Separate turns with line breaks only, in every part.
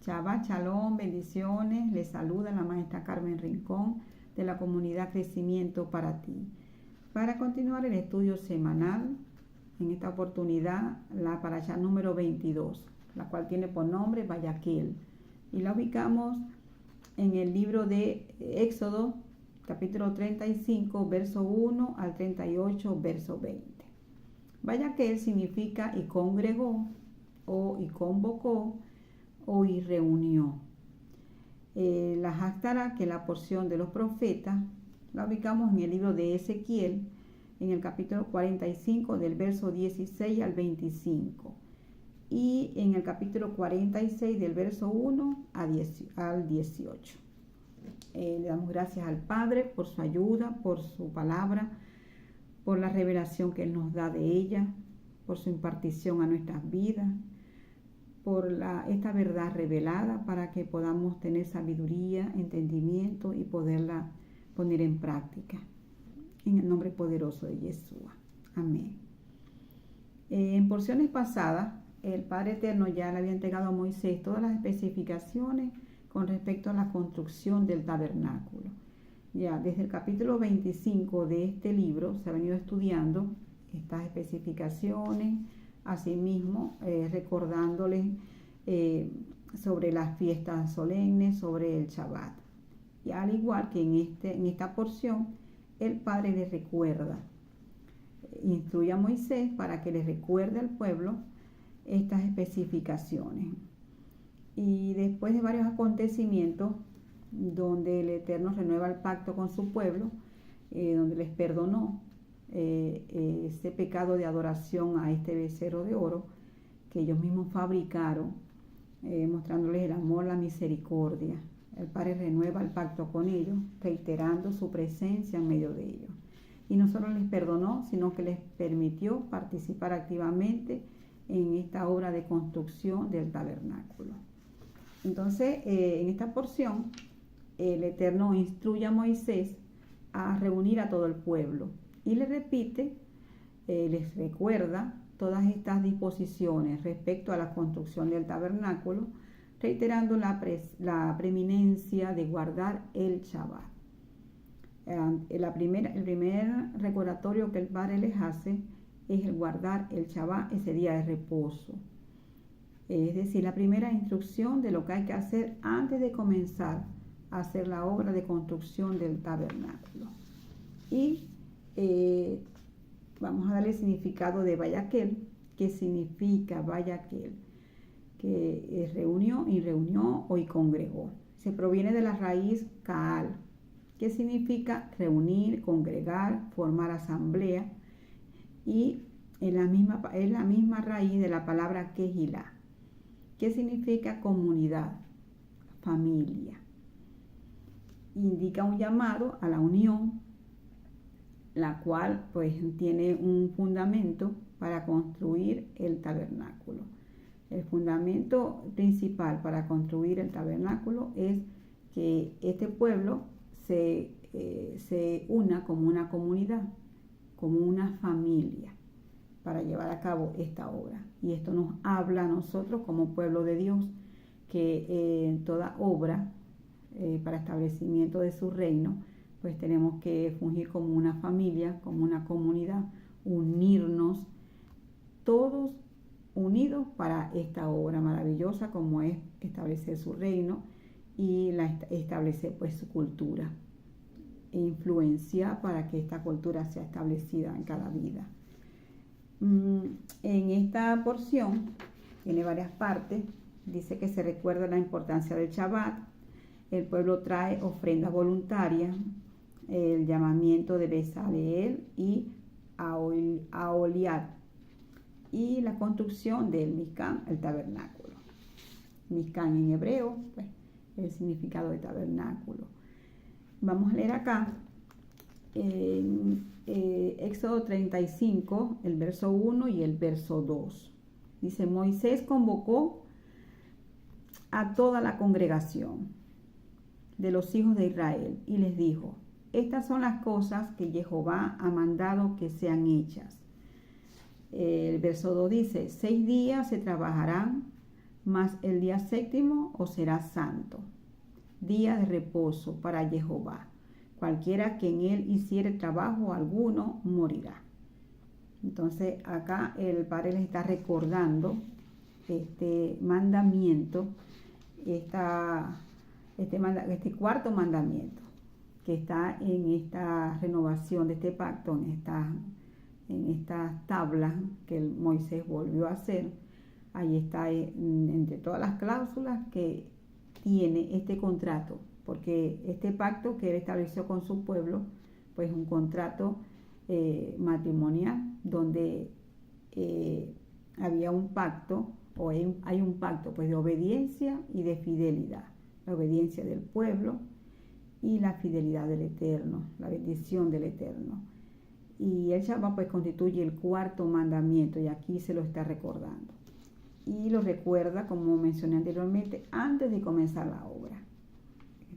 Shabbat Shalom, bendiciones. Les saluda la maestra Carmen Rincón de la comunidad Crecimiento para ti. Para continuar el estudio semanal, en esta oportunidad la parashá número 22, la cual tiene por nombre Vayaquel. Y la ubicamos en el libro de Éxodo, capítulo 35, verso 1 al 38, verso 20. Vayaquel significa y congregó, o y convocó, o y reunió. La Haftará, que es la porción de los profetas, la ubicamos en el libro de Ezequiel, en el capítulo 45, del verso 16 al 25. Y en el capítulo 46, del verso 1 al 18. Le damos gracias al Padre por su ayuda, por su palabra, por la revelación que Él nos da de ella, por su impartición a nuestras vidas, por esta verdad revelada para que podamos tener sabiduría, entendimiento y poderla poner en práctica. En el nombre poderoso de Yeshua. Amén. En porciones pasadas, el Padre Eterno ya le había entregado a Moisés todas las especificaciones con respecto a la construcción del tabernáculo. Ya desde el capítulo 25 de este libro se ha venido estudiando estas especificaciones, asimismo recordándoles sobre las fiestas solemnes, sobre el Shabbat. Y al igual que en esta porción, el Padre les recuerda, instruye a Moisés para que les recuerde al pueblo estas especificaciones. Y después de varios acontecimientos, donde el Eterno renueva el pacto con su pueblo, donde les perdonó ese pecado de adoración a este becerro de oro que ellos mismos fabricaron, mostrándoles el amor, la misericordia. El Padre renueva el pacto con ellos, reiterando su presencia en medio de ellos. Y no solo les perdonó, sino que les permitió participar activamente en esta obra de construcción del tabernáculo. Entonces, en esta porción, el Eterno instruye a Moisés a reunir a todo el pueblo y le repite, les recuerda todas estas disposiciones respecto a la construcción del tabernáculo, reiterando la preeminencia de guardar el Shabbat. El primer recordatorio que el Padre les hace es el guardar el Shabbat, ese día de reposo. Es decir, la primera instrucción de lo que hay que hacer antes de comenzar a hacer la obra de construcción del tabernáculo. Y vamos a darle el significado de Vayaquel, que significa Vayaquel, que reunió o y congregó. Se proviene de la raíz Kaal, que significa reunir, congregar, formar asamblea, y es la misma raíz de la palabra Kehilá, que significa comunidad, familia. Indica un llamado a la unión, la cual pues tiene un fundamento para construir el tabernáculo. El fundamento principal para construir el tabernáculo es que este pueblo se una como una comunidad, como una familia, para llevar a cabo esta obra. Y esto nos habla a nosotros como pueblo de Dios, que toda obra para establecimiento de su reino, pues tenemos que fungir como una familia, como una comunidad, unirnos todos unidos para esta obra maravillosa como es establecer su reino y establecer pues su cultura e influencia para que esta cultura sea establecida en cada vida. En esta porción tiene varias partes. Dice que se recuerda la importancia del Shabbat. El pueblo trae ofrendas voluntarias, el llamamiento de Bezaleel y Aholiab, y la construcción del Mishkan, el tabernáculo. Mishkan en hebreo, pues, el significado de tabernáculo. Vamos a leer acá en Éxodo 35, el verso 1 y el verso 2. Dice: Moisés convocó a toda la congregación de los hijos de Israel y les dijo: estas son las cosas que Jehová ha mandado que sean hechas. El verso 2 dice: 6 días se trabajarán mas el día séptimo os será santo, día de reposo para Jehová. Cualquiera que en él hiciere trabajo alguno morirá. Entonces acá el Padre les está recordando este mandamiento, este cuarto mandamiento que está en esta renovación de este pacto, en estas tablas que Moisés volvió a hacer. Ahí está entre todas las cláusulas que tiene este contrato, porque este pacto que él estableció con su pueblo, pues un contrato matrimonial donde había un pacto, o hay un pacto pues de obediencia y de fidelidad, la obediencia del pueblo y la fidelidad del Eterno, la bendición del Eterno. Y el Shabbat pues constituye el cuarto mandamiento, y aquí se lo está recordando. Y lo recuerda, como mencioné anteriormente, antes de comenzar la obra.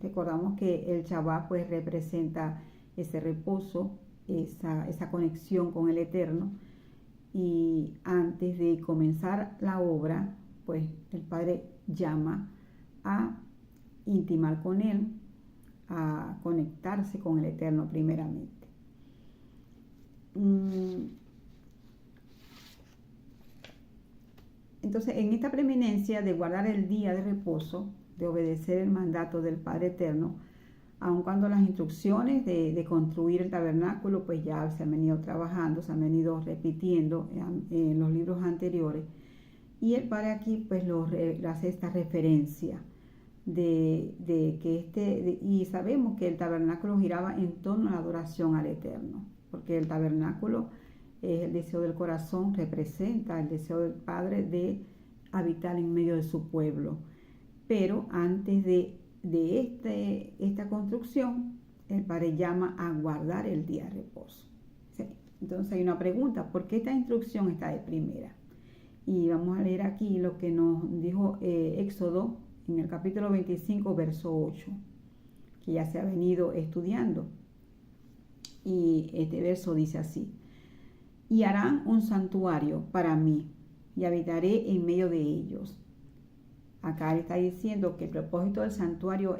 Recordamos que el Shabbat pues representa ese reposo, esa conexión con el Eterno, y antes de comenzar la obra, pues el Padre llama a intimar con Él, a conectarse con el Eterno primeramente. Entonces, en esta preeminencia de guardar el día de reposo, de obedecer el mandato del Padre Eterno, aun cuando las instrucciones de construir el tabernáculo pues ya se han venido trabajando, se han venido repitiendo en los libros anteriores, y el Padre aquí pues hace esta referencia de que y sabemos que el tabernáculo giraba en torno a la adoración al Eterno, porque el tabernáculo es el deseo del corazón, representa el deseo del Padre de habitar en medio de su pueblo. Pero antes de esta construcción, el Padre llama a guardar el día de reposo. ¿Sí? Entonces hay una pregunta: ¿por qué esta instrucción está de primera? Y vamos a leer aquí lo que nos dijo Éxodo en el capítulo 25, verso 8, que ya se ha venido estudiando. Y este verso dice así: y harán un santuario para mí, y habitaré en medio de ellos. Acá le está diciendo que el propósito del santuario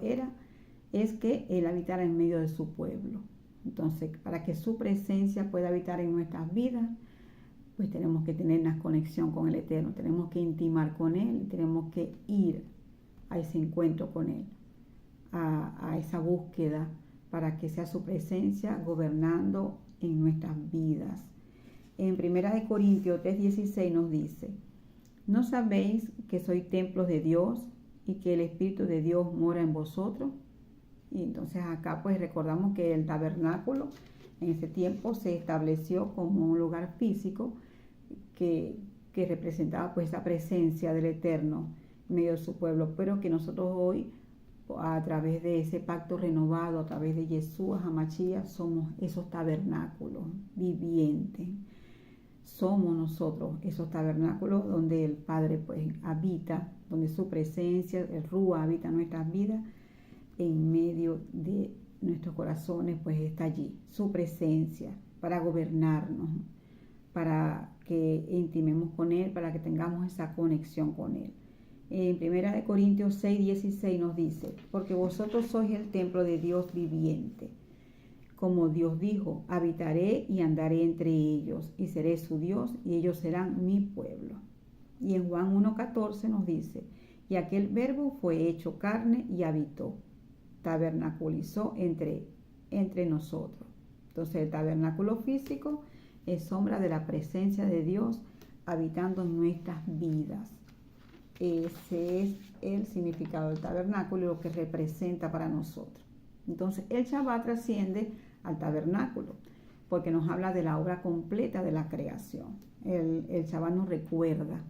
es que Él habitara en medio de su pueblo. Entonces, para que su presencia pueda habitar en nuestras vidas, pues tenemos que tener una conexión con el Eterno, tenemos que intimar con Él, tenemos que ir a ese encuentro con Él, a esa búsqueda, para que sea su presencia gobernando en nuestras vidas. En 1 Corintios 3:16 nos dice: ¿no sabéis que sois templos de Dios y que el Espíritu de Dios mora en vosotros? Y entonces acá pues recordamos que el tabernáculo en ese tiempo se estableció como un lugar físico que representaba pues esa presencia del Eterno en medio de su pueblo, pero que nosotros hoy, a través de ese pacto renovado, a través de Yeshua HaMashiach, somos esos tabernáculos vivientes. Somos nosotros esos tabernáculos donde el Padre pues habita, donde su presencia, el Rúa, habita en nuestras vidas, en medio de nuestros corazones pues está allí, su presencia, para gobernarnos, para que intimemos con Él, para que tengamos esa conexión con Él. En 1 Corintios 6:16 nos dice: porque vosotros sois el templo de Dios viviente. Como Dios dijo: habitaré y andaré entre ellos, y seré su Dios, y ellos serán mi pueblo. Y en Juan 1:14 nos dice: y aquel verbo fue hecho carne y habitó, tabernaculizó entre nosotros. Entonces el tabernáculo físico es sombra de la presencia de Dios habitando en nuestras vidas. Ese es el significado del tabernáculo y lo que representa para nosotros. Entonces el Shabbat trasciende al tabernáculo porque nos habla de la obra completa de la creación. El Shabbat nos recuerda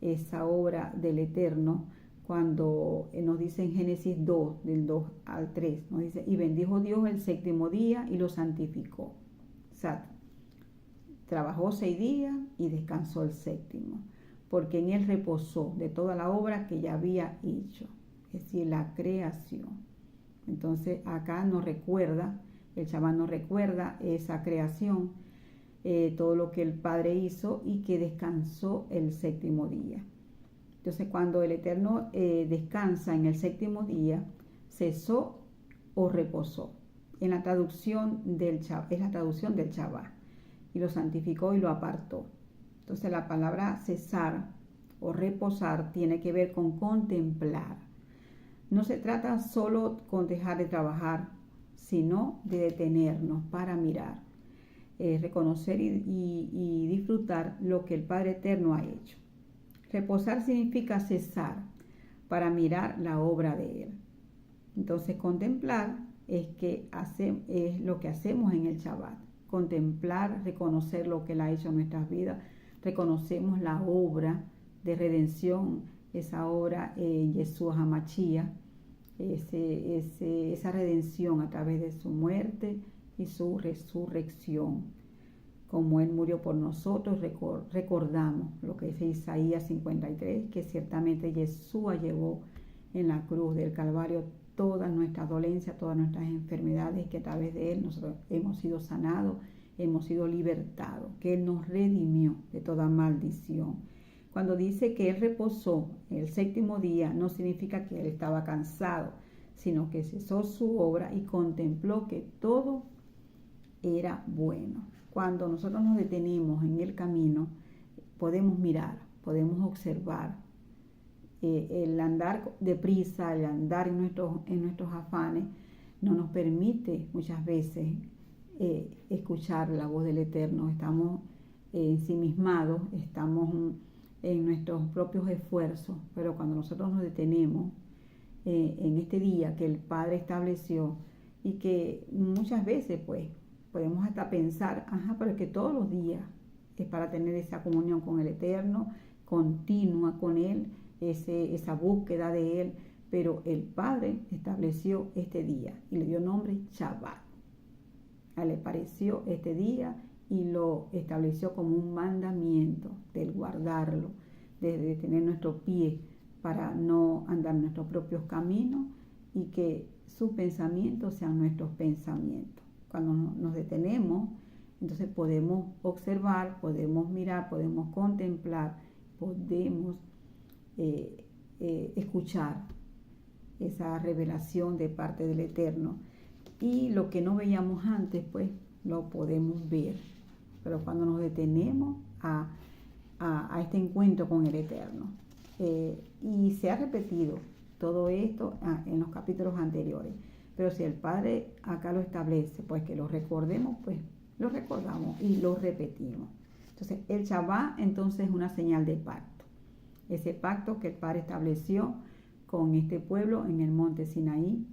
esa obra del Eterno cuando nos dice en Génesis 2, del 2 al 3, nos dice: y bendijo Dios el séptimo día y lo santificó. O sea, trabajó 6 días y descansó el séptimo, porque en él reposó de toda la obra que ya había hecho, es decir, la creación. Entonces acá nos recuerda, el Shabbat nos recuerda esa creación, todo lo que el Padre hizo y que descansó el séptimo día. Entonces, cuando el Eterno descansa en el séptimo día, cesó o reposó. En la traducción es la traducción del Shabbat. Y lo santificó y lo apartó. Entonces, la palabra cesar o reposar tiene que ver con contemplar. No se trata solo con dejar de trabajar, sino de detenernos para mirar, reconocer y disfrutar lo que el Padre Eterno ha hecho. Reposar significa cesar para mirar la obra de Él. Entonces, contemplar es lo que hacemos en el Shabbat. Contemplar, reconocer lo que Él ha hecho en nuestras vidas. Reconocemos la obra de redención, esa obra en Yeshua HaMashiach, esa redención a través de su muerte y su resurrección. Como Él murió por nosotros, recordamos lo que dice Isaías 53, que ciertamente Yeshua llevó en la cruz del Calvario todas nuestras dolencias, todas nuestras enfermedades, que a través de Él nosotros hemos sido sanados, hemos sido libertados, que Él nos redimió de toda maldición. Cuando dice que Él reposó el séptimo día, no significa que Él estaba cansado, sino que cesó su obra y contempló que todo era bueno. Cuando nosotros nos detenemos en el camino, podemos mirar, podemos observar. El andar deprisa, el andar en nuestros afanes, no nos permite muchas veces escuchar la voz del Eterno. Estamos ensimismados, estamos en nuestros propios esfuerzos, pero cuando nosotros nos detenemos en este día que el Padre estableció y que muchas veces pues podemos hasta pensar, pero es que todos los días es para tener esa comunión con el Eterno, continua con Él, esa búsqueda de Él, pero el Padre estableció este día y le dio nombre Shabbat. A Él le pareció este día y lo estableció como un mandamiento del guardarlo, de tener nuestro pie para no andar nuestros propios caminos y que sus pensamientos sean nuestros pensamientos. Cuando nos detenemos, entonces podemos observar, podemos mirar, podemos contemplar, podemos escuchar esa revelación de parte del Eterno. Y lo que no veíamos antes, pues lo podemos ver. Pero cuando nos detenemos a este encuentro con el Eterno, y se ha repetido todo esto en los capítulos anteriores, pero si el Padre acá lo establece, pues que lo recordemos, pues lo recordamos y lo repetimos. Entonces, el Shabbat entonces es una señal de pacto. Ese pacto que el Padre estableció con este pueblo en el monte Sinaí,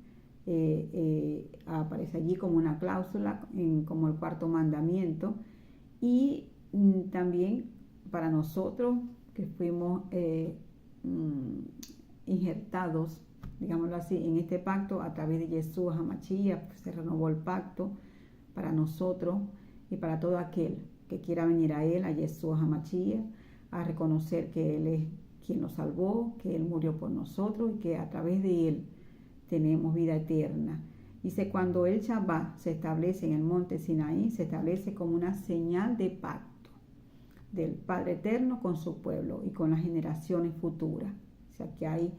aparece allí como una cláusula, como el cuarto mandamiento, y también para nosotros que fuimos injertados, digámoslo así, en este pacto a través de Yeshua HaMashiach, se renovó el pacto para nosotros y para todo aquel que quiera venir a Él, a Yeshua HaMashiach, a reconocer que Él es quien nos salvó, que Él murió por nosotros y que a través de Él tenemos vida eterna. Dice, cuando el Shabbat se establece en el monte Sinaí, se establece como una señal de pacto del Padre Eterno con su pueblo y con las generaciones futuras. O sea que hay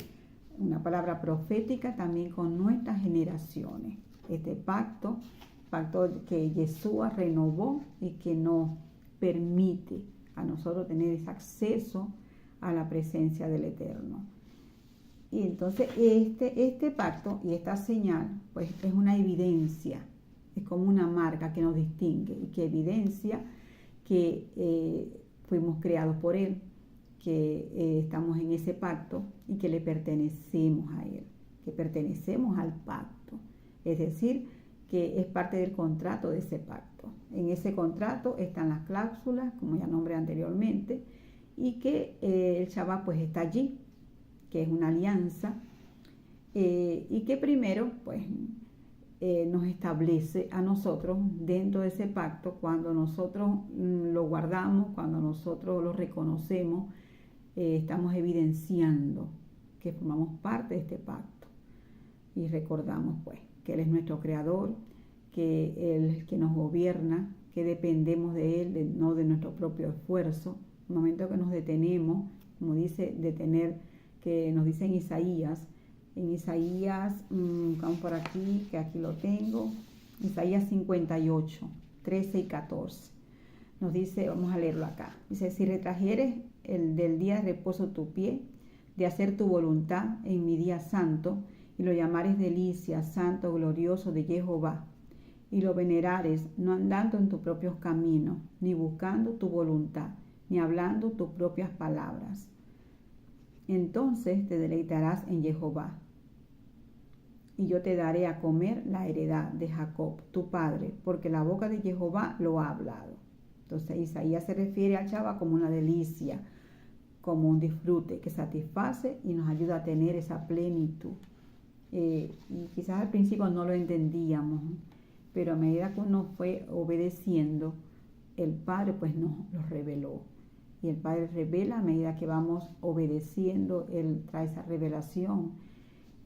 una palabra profética también con nuestras generaciones. Este pacto que Yeshua renovó y que nos permite a nosotros tener ese acceso a la presencia del Eterno. Y entonces este pacto y esta señal, pues es una evidencia, es como una marca que nos distingue y que evidencia que fuimos creados por Él, que estamos en ese pacto y que le pertenecemos a Él, que pertenecemos al pacto. Es decir, que es parte del contrato de ese pacto. En ese contrato están las cláusulas, como ya nombré anteriormente, y que el Shabbat pues está allí, que es una alianza, y que primero pues nos establece a nosotros dentro de ese pacto. Cuando nosotros lo guardamos, cuando nosotros lo reconocemos, estamos evidenciando que formamos parte de este pacto y recordamos pues que Él es nuestro creador, que Él es el que nos gobierna, que dependemos de Él, no de nuestro propio esfuerzo. En el momento que nos detenemos como dice, de tener, que nos dice en Isaías, vamos por aquí, que aquí lo tengo, Isaías 58, 13 y 14. Nos dice, vamos a leerlo acá, dice, si retrajeres el del día de reposo tu pie, de hacer tu voluntad en mi día santo, y lo llamares delicia, santo, glorioso de Jehová, y lo venerares, no andando en tus propios caminos, ni buscando tu voluntad, ni hablando tus propias palabras. Entonces te deleitarás en Jehová, y yo te daré a comer la heredad de Jacob, tu padre, porque la boca de Jehová lo ha hablado. Entonces Isaías se refiere al Shabbat como una delicia, como un disfrute que satisface y nos ayuda a tener esa plenitud. Y quizás al principio no lo entendíamos, pero a medida que uno fue obedeciendo, el Padre pues nos lo reveló. Y el Padre revela a medida que vamos obedeciendo, Él trae esa revelación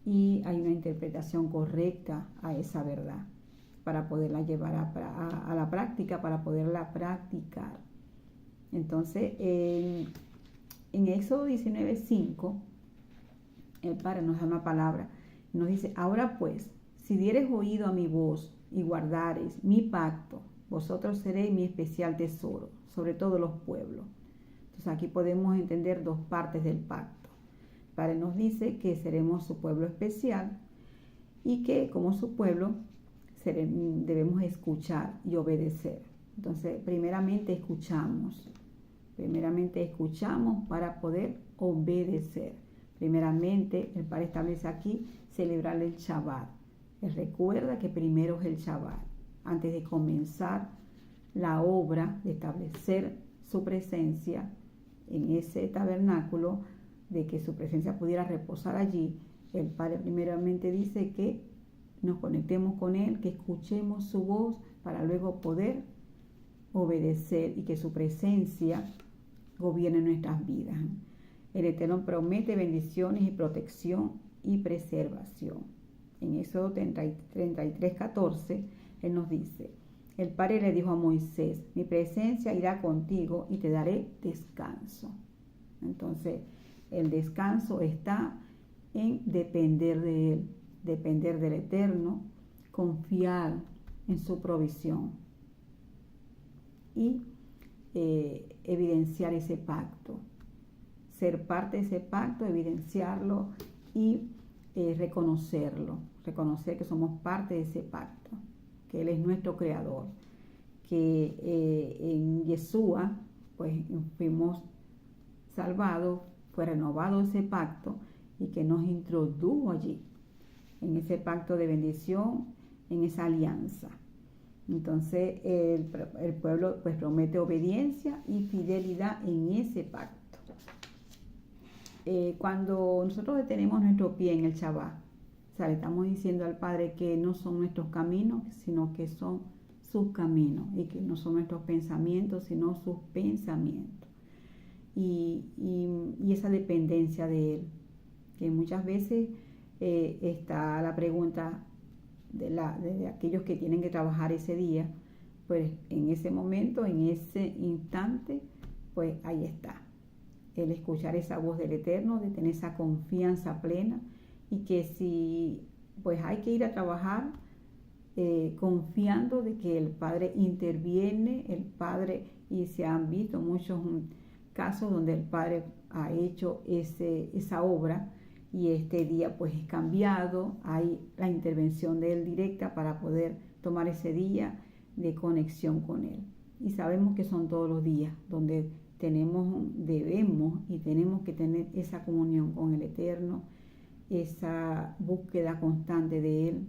y hay una interpretación correcta a esa verdad para poderla llevar a la práctica, para poderla practicar. Entonces, en Éxodo 19:5, el Padre nos da una palabra, nos dice, ahora pues, si dieres oído a mi voz y guardares mi pacto, vosotros seréis mi especial tesoro sobre todos los pueblos. Entonces aquí podemos entender dos partes del pacto. El Padre nos dice que seremos su pueblo especial y que como su pueblo debemos escuchar y obedecer. Entonces, primeramente escuchamos para poder obedecer. Primeramente, el Padre establece aquí celebrar el Shabbat. Él recuerda que primero es el Shabbat, antes de comenzar la obra de establecer su presencia en ese tabernáculo, de que su presencia pudiera reposar allí. El Padre primeramente dice que nos conectemos con Él, que escuchemos su voz para luego poder obedecer y que su presencia gobierne nuestras vidas. El Eterno promete bendiciones y protección y preservación. En Éxodo 33:14, Él nos dice, el Padre le dijo a Moisés, mi presencia irá contigo y te daré descanso. Entonces, el descanso está en depender de Él, depender del Eterno, confiar en su provisión y evidenciar ese pacto, ser parte de ese pacto, evidenciarlo y reconocerlo, reconocer que somos parte de ese pacto, que Él es nuestro creador, que en Yeshua pues fuimos salvados, fue renovado ese pacto y que nos introdujo allí, en ese pacto de bendición, en esa alianza. Entonces el pueblo pues promete obediencia y fidelidad en ese pacto. Cuando nosotros detenemos nuestro pie en el Shabbat, o sea, le estamos diciendo al Padre que no son nuestros caminos, sino que son sus caminos, y que no son nuestros pensamientos, sino sus pensamientos. Y esa dependencia de Él, que muchas veces está la pregunta de aquellos que tienen que trabajar ese día, pues en ese momento, en ese instante, pues ahí está. El escuchar esa voz del Eterno, de tener esa confianza plena, y que si pues hay que ir a trabajar confiando de que el Padre interviene, el Padre, y se han visto muchos casos donde el Padre ha hecho esa obra, y este día pues es cambiado, hay la intervención de Él directa para poder tomar ese día de conexión con Él. Y sabemos que son todos los días donde debemos y tenemos que tener esa comunión con el Eterno, esa búsqueda constante de Él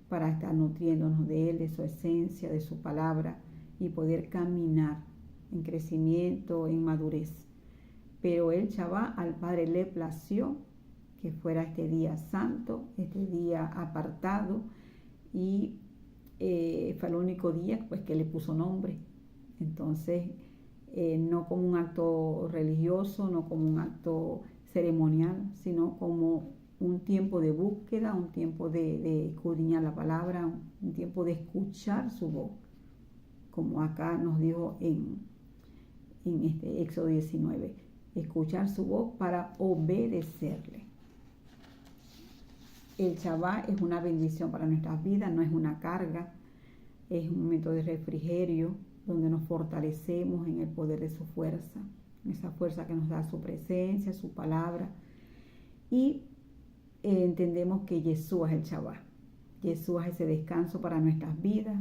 para estar nutriéndonos de Él, de su esencia, de su palabra, y poder caminar en crecimiento, en madurez. Pero el Shabbat al Padre le plació que fuera este día santo, este día apartado, y fue el único día pues que le puso nombre. Entonces, no como un acto religioso, no como un acto ceremonial, sino como un tiempo de búsqueda, un tiempo de escudriñar la palabra, un tiempo de escuchar su voz, como acá nos dijo en este Éxodo 19. escuchar su voz para obedecerle. El Shabbat es una bendición para nuestras vidas, no es una carga, es un momento de refrigerio donde nos fortalecemos en el poder de su fuerza, esa fuerza que nos da su presencia, su palabra. Y entendemos que Yeshua es el Shabbat. Yeshua es ese descanso para nuestras vidas.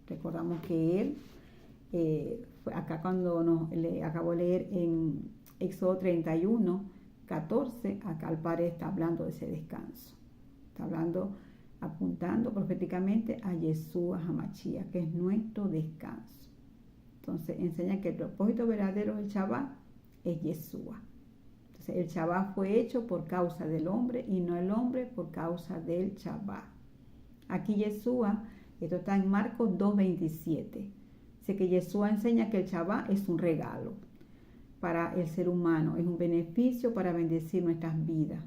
Recordamos que Él, acá cuando le acabo de leer en Éxodo 31, 14, acá el Padre está hablando de ese descanso. Está hablando, apuntando proféticamente a Yeshua HaMashiach, que es nuestro descanso. Entonces enseña que el propósito verdadero del Shabbat es Yeshua. Entonces el Shabbat fue hecho por causa del hombre y no el hombre por causa del Shabbat. Aquí Yeshua, esto está en Marcos 2:27. Dice que Yeshua enseña que el Shabbat es un regalo para el ser humano, es un beneficio para bendecir nuestras vidas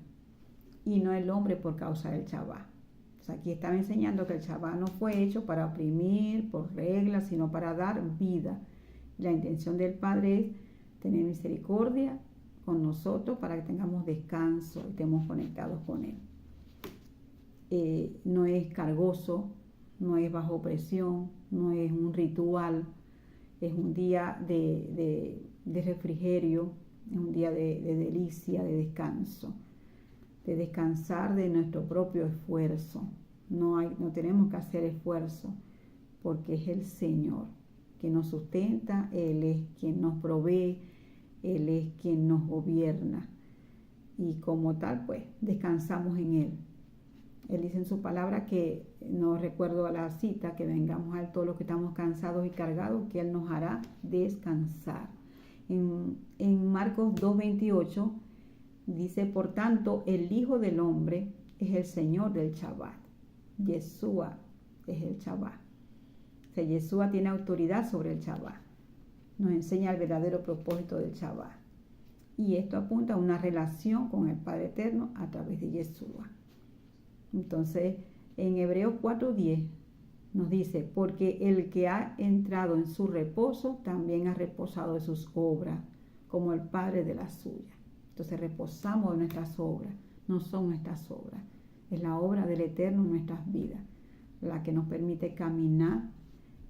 y no el hombre por causa del Shabbat. Entonces aquí estaba enseñando que el Shabbat no fue hecho para oprimir por reglas, sino para dar vida. La intención del Padre es tener misericordia con nosotros para que tengamos descanso y estemos conectados con Él. No es cargoso, no es bajo presión, no es un ritual, es un día de refrigerio, es un día de delicia, de descanso, de descansar de nuestro propio esfuerzo. No tenemos que hacer esfuerzo porque es el Señor que nos sustenta, Él es quien nos provee, Él es quien nos gobierna y como tal pues descansamos en Él. Él dice en su palabra que, no recuerdo a la cita, que vengamos a Él todos los que estamos cansados y cargados, que Él nos hará descansar. En Marcos 2:28 dice, por tanto, el Hijo del Hombre es el Señor del Shabbat. Yeshua es el Shabbat. O sea, Yeshua tiene autoridad sobre el Shabbat. Nos enseña el verdadero propósito del Shabbat. Y esto apunta a una relación con el Padre Eterno a través de Yeshua. Entonces, en Hebreos 4:10 nos dice, porque el que ha entrado en su reposo también ha reposado de sus obras, como el Padre de las suyas. Entonces reposamos de nuestras obras, no son nuestras obras, es la obra del Eterno en nuestras vidas, la que nos permite caminar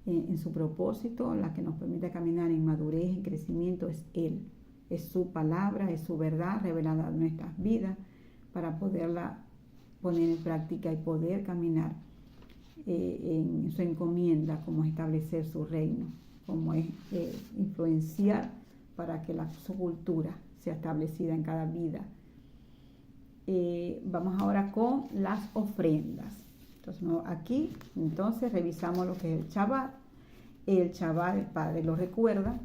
en su propósito, la que nos permite caminar en madurez, en crecimiento, es Él, es su palabra, es su verdad revelada en nuestras vidas para poderla poner en práctica y poder caminar en su encomienda, como es establecer su reino, como es influenciar para que su cultura sea establecida en cada vida. Vamos ahora con las ofrendas. Entonces, entonces revisamos lo que es el Shabbat. El Shabbat, el Padre lo recuerda.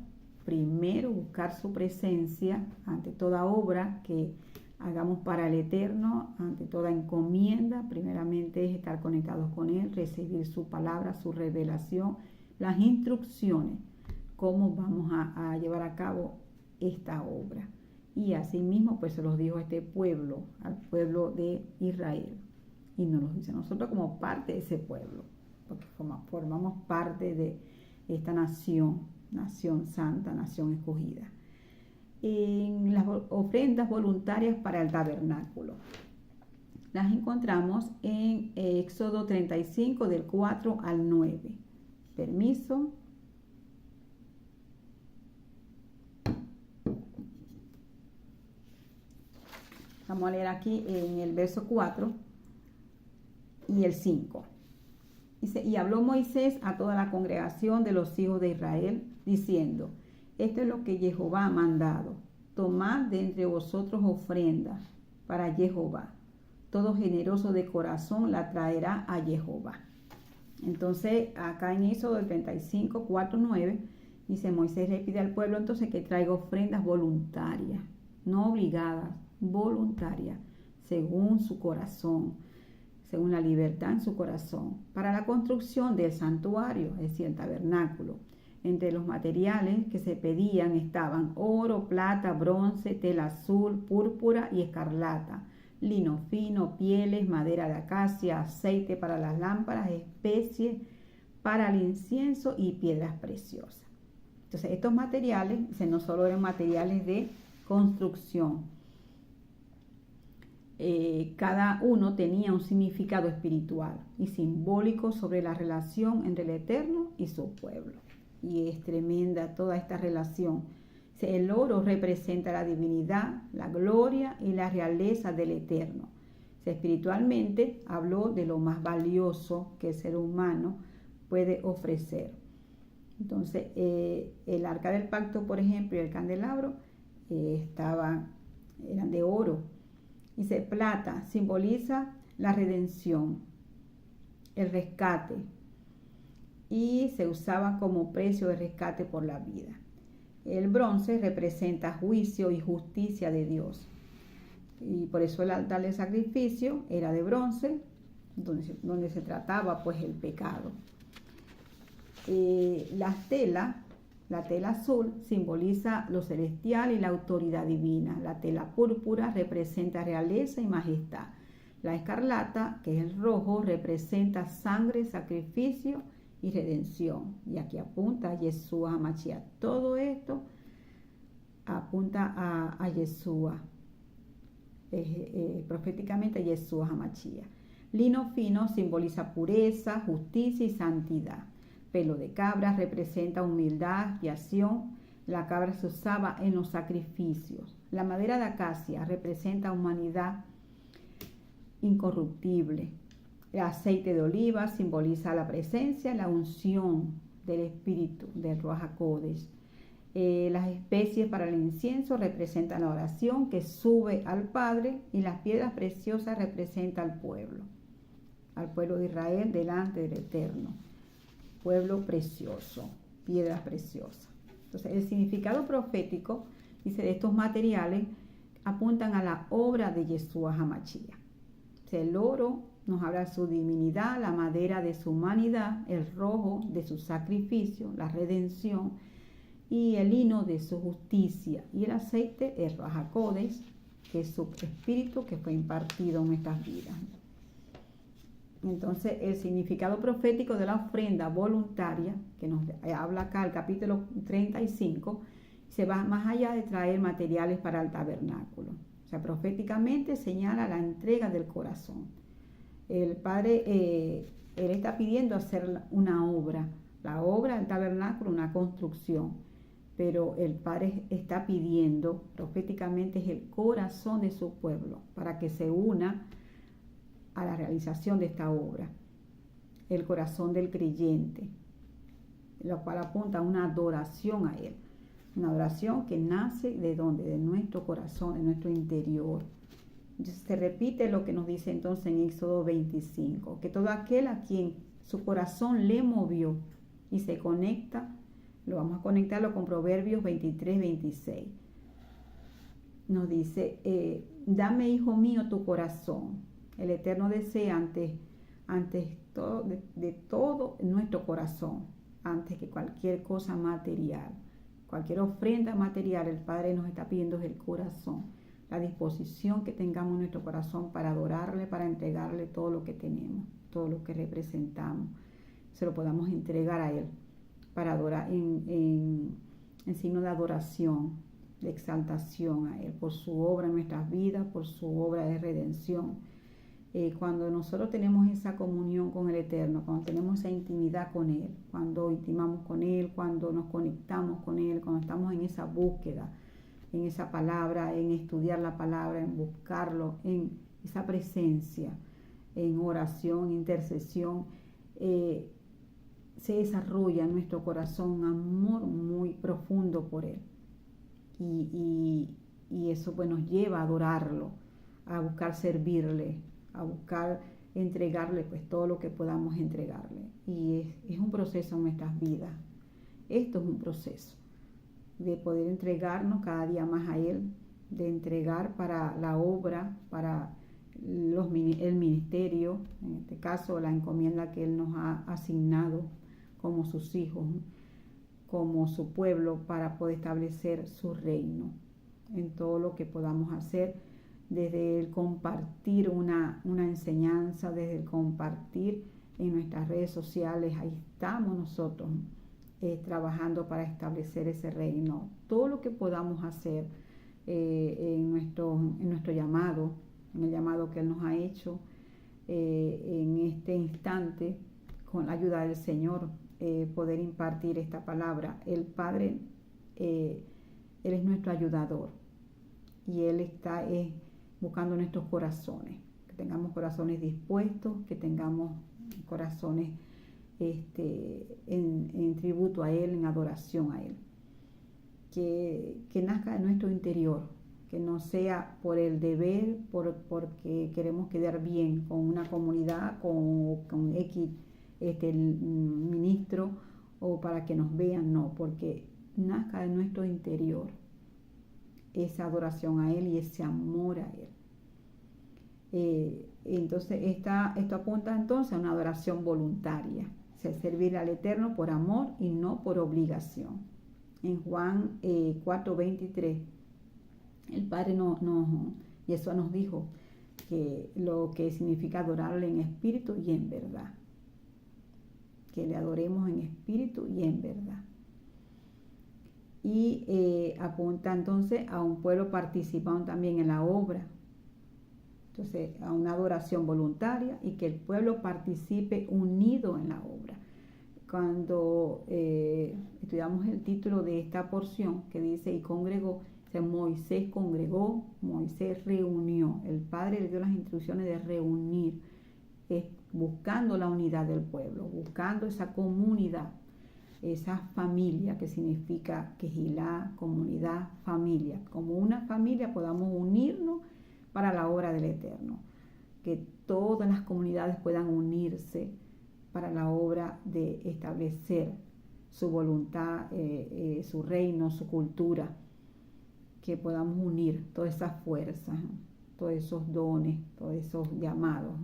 Primero, buscar su presencia ante toda obra que hagamos para el Eterno, ante toda encomienda. Primeramente es estar conectados con Él, recibir su palabra, su revelación, las instrucciones, cómo vamos a llevar a cabo esta obra. Y asimismo, pues se los dijo a este pueblo, al pueblo de Israel. Y nos lo dice a nosotros como parte de ese pueblo, porque formamos parte de esta nación santa, nación escogida. En las ofrendas voluntarias para el tabernáculo. Las encontramos en Éxodo 35, del 4 al 9. Permiso. Vamos a leer aquí en el verso 4 y el 5. Dice, y habló Moisés a toda la congregación de los hijos de Israel, diciendo, esto es lo que Jehová ha mandado, tomad de entre vosotros ofrenda para Jehová, todo generoso de corazón la traerá a Jehová. Entonces, acá en Éxodo 35, 4, 9, dice, Moisés le pide al pueblo entonces que traiga ofrendas voluntarias, no obligadas, voluntarias, según su corazón, según la libertad en su corazón, para la construcción del santuario, es decir, el tabernáculo. Entre los materiales que se pedían estaban oro, plata, bronce, tela azul, púrpura y escarlata, lino fino, pieles, madera de acacia, aceite para las lámparas, especies para el incienso y piedras preciosas. Entonces, estos materiales no solo eran materiales de construcción. Cada uno tenía un significado espiritual y simbólico sobre la relación entre el Eterno y su pueblo. Y es tremenda toda esta relación. El oro representa la divinidad, la gloria y la realeza del Eterno. Espiritualmente habló de lo más valioso que el ser humano puede ofrecer. Entonces, el arca del pacto, por ejemplo, y el candelabro eran de oro. Dice, plata simboliza la redención, el rescate, y se usaba como precio de rescate por la vida. El bronce representa juicio y justicia de Dios. Y por eso el altar de sacrificio era de bronce, donde se trataba pues el pecado. La tela azul simboliza lo celestial y la autoridad divina. La tela púrpura representa realeza y majestad. La escarlata, que es el rojo, representa sangre, sacrificio y redención. Y aquí apunta a Yeshua HaMashiach. Todo esto apunta a Yeshua, proféticamente a Yeshua HaMashiach. Lino fino simboliza pureza, justicia y santidad. Pelo de cabra representa humildad y acción. La cabra se usaba en los sacrificios. La madera de acacia representa humanidad incorruptible. El aceite de oliva simboliza la presencia, la unción del Espíritu, del Ruach HaKodesh. Las especies para el incienso representan la oración que sube al Padre, y las piedras preciosas representan al pueblo de Israel delante del Eterno. Pueblo precioso, piedras preciosas. Entonces, el significado profético, dice, de estos materiales apuntan a la obra de Yeshua HaMashiach. El oro nos habla de su divinidad, la madera de su humanidad, el rojo de su sacrificio, la redención, y el lino de su justicia, y el aceite es Ruach HaKodesh, que es su espíritu que fue impartido en nuestras vidas. Entonces, el significado profético de la ofrenda voluntaria, que nos habla acá el capítulo 35, se va más allá de traer materiales para el tabernáculo. O sea, proféticamente señala la entrega del corazón. El Padre, Él está pidiendo hacer una obra, la obra del tabernáculo, una construcción, pero el Padre está pidiendo, proféticamente, es el corazón de su pueblo, para que se una a la realización de esta obra, el corazón del creyente, lo cual apunta a una adoración a Él, una adoración que nace de ¿dónde? De nuestro corazón, de nuestro interior. Se repite lo que nos dice entonces en Éxodo 25, que todo aquel a quien su corazón le movió y se conecta, lo vamos a conectarlo con Proverbios 23, 26. Nos dice, dame, hijo mío, tu corazón. El Eterno desea antes de todo nuestro corazón, antes que cualquier cosa material, cualquier ofrenda material. El Padre nos está pidiendo el corazón, la disposición que tengamos en nuestro corazón para adorarle, para entregarle todo lo que tenemos, todo lo que representamos, se lo podamos entregar a Él, para adorar en signo de adoración, de exaltación a Él, por su obra en nuestras vidas, por su obra de redención. Cuando nosotros tenemos esa comunión con el Eterno, cuando tenemos esa intimidad con Él, cuando intimamos con Él, cuando nos conectamos con Él, cuando estamos en esa búsqueda, en esa palabra, en estudiar la palabra, en buscarlo, en esa presencia, en oración, intercesión, se desarrolla en nuestro corazón un amor muy profundo por Él. Y eso pues nos lleva a adorarlo, a buscar servirle, a buscar entregarle pues todo lo que podamos entregarle. Y es un proceso en nuestras vidas. Esto es un proceso de poder entregarnos cada día más a Él, de entregar para la obra, para el ministerio, en este caso la encomienda que Él nos ha asignado como sus hijos, como su pueblo, para poder establecer su reino en todo lo que podamos hacer, desde el compartir una enseñanza, desde el compartir en nuestras redes sociales. Ahí estamos nosotros trabajando para establecer ese reino. Todo lo que podamos hacer en nuestro llamado, en el llamado que Él nos ha hecho en este instante, con la ayuda del Señor, poder impartir esta palabra. El Padre, Él es nuestro ayudador y Él está buscando nuestros corazones, que tengamos corazones dispuestos, que tengamos corazones en tributo a Él, en adoración a Él. Que nazca de nuestro interior, que no sea por el deber, porque queremos quedar bien con una comunidad, con X ministro, o para que nos vean, no, porque nazca de nuestro interior esa adoración a Él y ese amor a Él. Entonces esto apunta entonces a una adoración voluntaria, o sea, servir al Eterno por amor y no por obligación. En Juan 4:23, el Padre y eso nos dijo que lo que significa adorarle en espíritu y en verdad, que le adoremos en espíritu y en verdad. Y apunta entonces a un pueblo participando también en la obra, entonces a una adoración voluntaria y que el pueblo participe unido en la obra. Cuando estudiamos el título de esta porción que dice y congregó, Moisés congregó, Moisés reunió, el Padre le dio las instrucciones de reunir, buscando la unidad del pueblo, buscando esa comunidad, esa familia que significa Kehilá, comunidad, familia. Como una familia podamos unirnos para la obra del Eterno, que todas las comunidades puedan unirse para la obra de establecer su voluntad, su reino, su cultura, que podamos unir todas esas fuerzas, todos esos dones, todos esos llamados.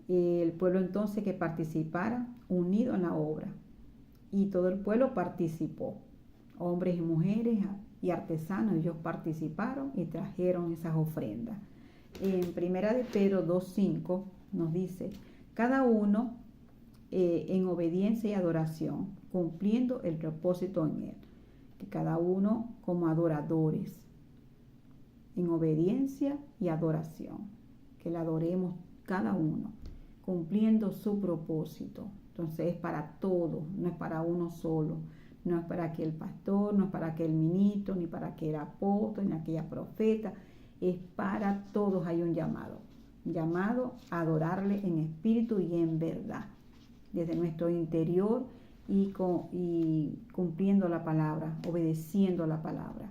El pueblo entonces que participara unido en la obra, y todo el pueblo participó, hombres y mujeres y artesanos, ellos participaron y trajeron esas ofrendas. En Primera de Pedro 2:5 nos dice, cada uno en obediencia y adoración, cumpliendo el propósito en Él. Que cada uno como adoradores, en obediencia y adoración. Que le adoremos cada uno, cumpliendo su propósito. Entonces es para todos, no es para uno solo. No es para aquel pastor, no es para aquel ministro, ni para aquel apóstol, ni aquella profeta. Es para todos, hay un llamado. Llamado a adorarle en espíritu y en verdad. Desde nuestro interior y cumpliendo la palabra, obedeciendo la palabra.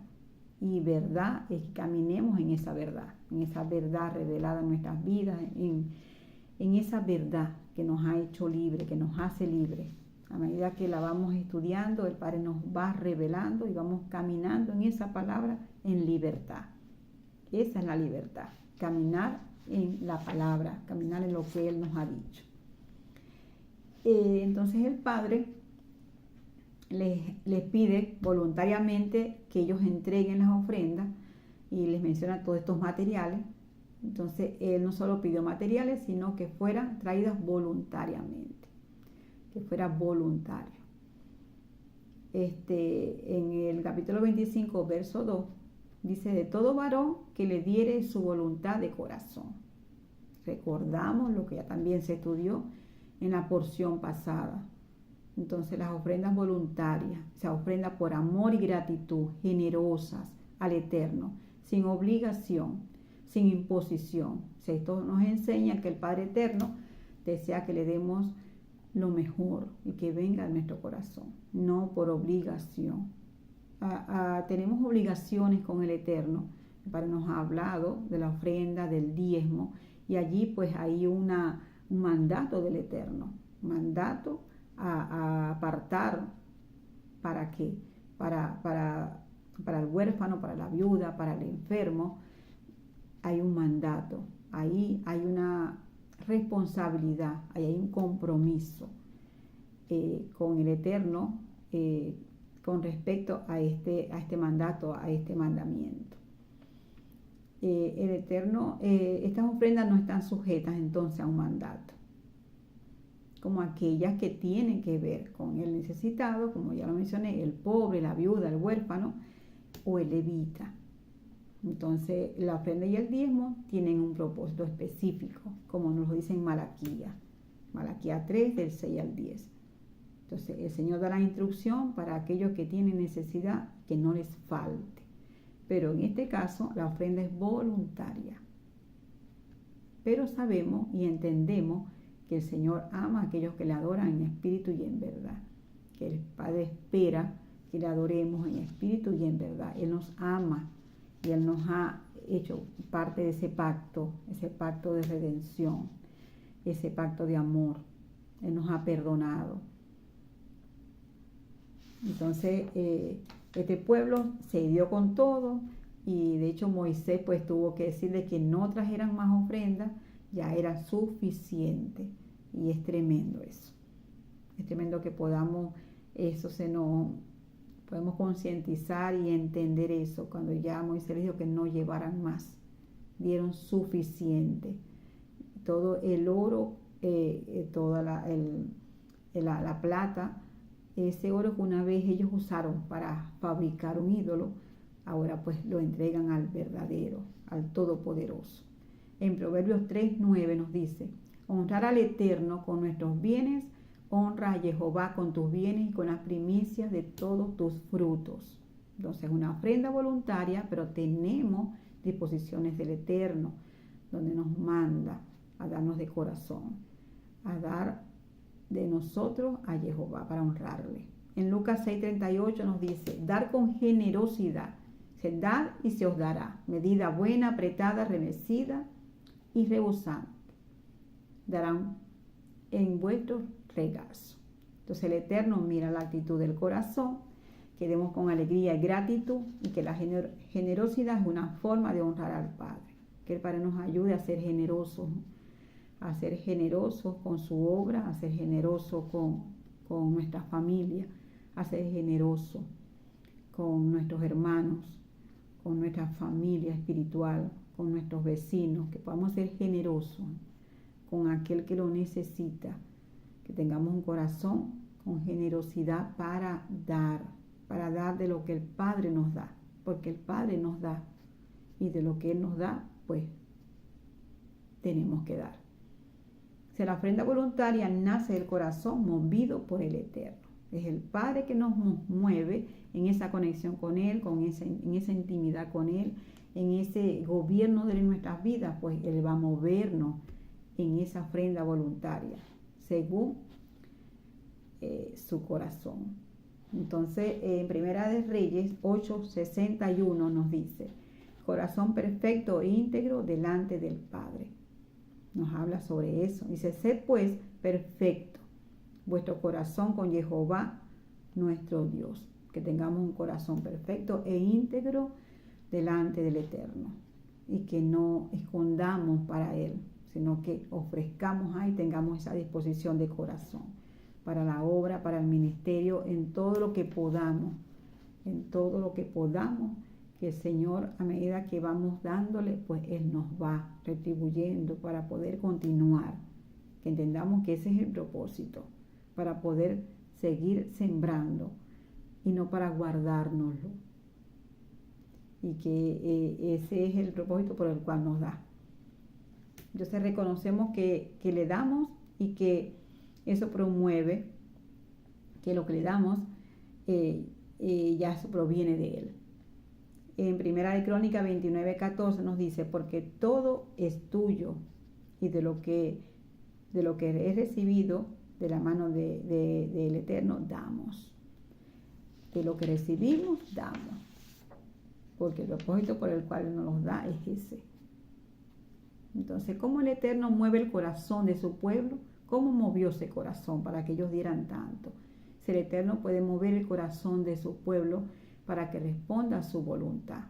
Y verdad es que caminemos en esa verdad revelada en nuestras vidas, en esa verdad que nos ha hecho libre, que nos hace libre. A medida que la vamos estudiando, el Padre nos va revelando y vamos caminando en esa palabra en libertad. Esa es la libertad, caminar en la palabra, caminar en lo que Él nos ha dicho. Entonces el Padre les pide voluntariamente que ellos entreguen las ofrendas y les menciona todos estos materiales. Entonces Él no solo pidió materiales, sino que fueran traídas voluntariamente, que fuera voluntario. En el capítulo 25, verso 2, dice, de todo varón que le diere su voluntad de corazón. Recordamos lo que ya también se estudió en la porción pasada. Entonces las ofrendas voluntarias, o sea, ofrendas por amor y gratitud, generosas al Eterno, sin obligación, sin imposición. O sea, esto nos enseña que el Padre Eterno desea que le demos lo mejor y que venga de nuestro corazón, no por obligación. Tenemos obligaciones con el Eterno. El Padre nos ha hablado de la ofrenda, del diezmo, y allí pues hay un mandato del Eterno, mandato a apartar. ¿Para qué? Para el huérfano, para la viuda, para el enfermo. Hay un mandato, ahí hay una responsabilidad, ahí hay un compromiso con el Eterno con respecto a este mandato, a este mandamiento. El Eterno, estas ofrendas no están sujetas entonces a un mandato, como aquellas que tienen que ver con el necesitado, como ya lo mencioné, el pobre, la viuda, el huérfano o el levita. Entonces, la ofrenda y el diezmo tienen un propósito específico, como nos lo dice en Malaquía 3, del 6 al 10. Entonces, el Señor da la instrucción para aquellos que tienen necesidad, que no les falte. Pero en este caso, la ofrenda es voluntaria. Pero sabemos y entendemos que el Señor ama a aquellos que le adoran en espíritu y en verdad. Que el Padre espera que le adoremos en espíritu y en verdad. Él nos ama y Él nos ha hecho parte de ese pacto de redención, ese pacto de amor. Él nos ha perdonado. Entonces, este pueblo se dio con todo y de hecho Moisés pues tuvo que decirle que no trajeran más ofrendas, ya era suficiente. Y es tremendo eso. Es tremendo que podamos, podemos concientizar y entender eso. Cuando ya Moisés dijo que no llevaran más, dieron suficiente. Todo el oro, toda la plata, ese oro que una vez ellos usaron para fabricar un ídolo, ahora pues lo entregan al verdadero, al Todopoderoso. En Proverbios 3:9 nos dice: honrar al Eterno con nuestros bienes, honra a Jehová con tus bienes y con las primicias de todos tus frutos. Entonces, una ofrenda voluntaria, pero tenemos disposiciones del Eterno, donde nos manda a darnos de corazón, a dar de nosotros a Jehová para honrarle. En Lucas 6:38 nos dice: dar con generosidad, dad y se os dará, medida buena, apretada, remecida y rebosante, darán en vuestro regazo. Entonces el Eterno mira la actitud del corazón, que demos con alegría y gratitud, y que la generosidad es una forma de honrar al Padre. Que el Padre nos ayude a ser generosos con su obra, a ser generosos con nuestra familia, a ser generosos con nuestros hermanos, con nuestra familia espiritual, con nuestros vecinos, que podamos ser generosos con aquel que lo necesita, que tengamos un corazón con generosidad para dar de lo que el Padre nos da, porque el Padre nos da, y de lo que Él nos da, pues tenemos que dar. Si la ofrenda voluntaria nace del corazón movido por el Eterno. Es el Padre que nos mueve en esa conexión con Él, en esa intimidad con Él, en ese gobierno de nuestras vidas, pues Él va a movernos en esa ofrenda voluntaria, según su corazón. Entonces, en Primera de Reyes 8:61 nos dice: corazón perfecto e íntegro delante del Padre. Nos habla sobre eso. Dice: sed pues perfecto vuestro corazón con Jehová nuestro Dios. Que tengamos un corazón perfecto e íntegro delante del Eterno, y que no escondamos para Él, sino que ofrezcamos ahí, tengamos esa disposición de corazón para la obra, para el ministerio, en todo lo que podamos, que el Señor, a medida que vamos dándole, pues Él nos va retribuyendo para poder continuar. Que entendamos que ese es el propósito, para poder seguir sembrando y no para guardárnoslo. Y que ese es el propósito por el cual nos da. Entonces reconocemos que le damos, y que eso promueve que lo que le damos ya eso proviene de Él. En Primera de Crónicas 29:14 nos dice: porque todo es tuyo, y de lo que he recibido de la mano del Eterno damos. De lo que recibimos damos, porque el propósito por el cual nos los da es ese. Entonces, ¿cómo el Eterno mueve el corazón de su pueblo? ¿Cómo movió ese corazón para que ellos dieran tanto? Si el Eterno puede mover el corazón de su pueblo para que responda a su voluntad.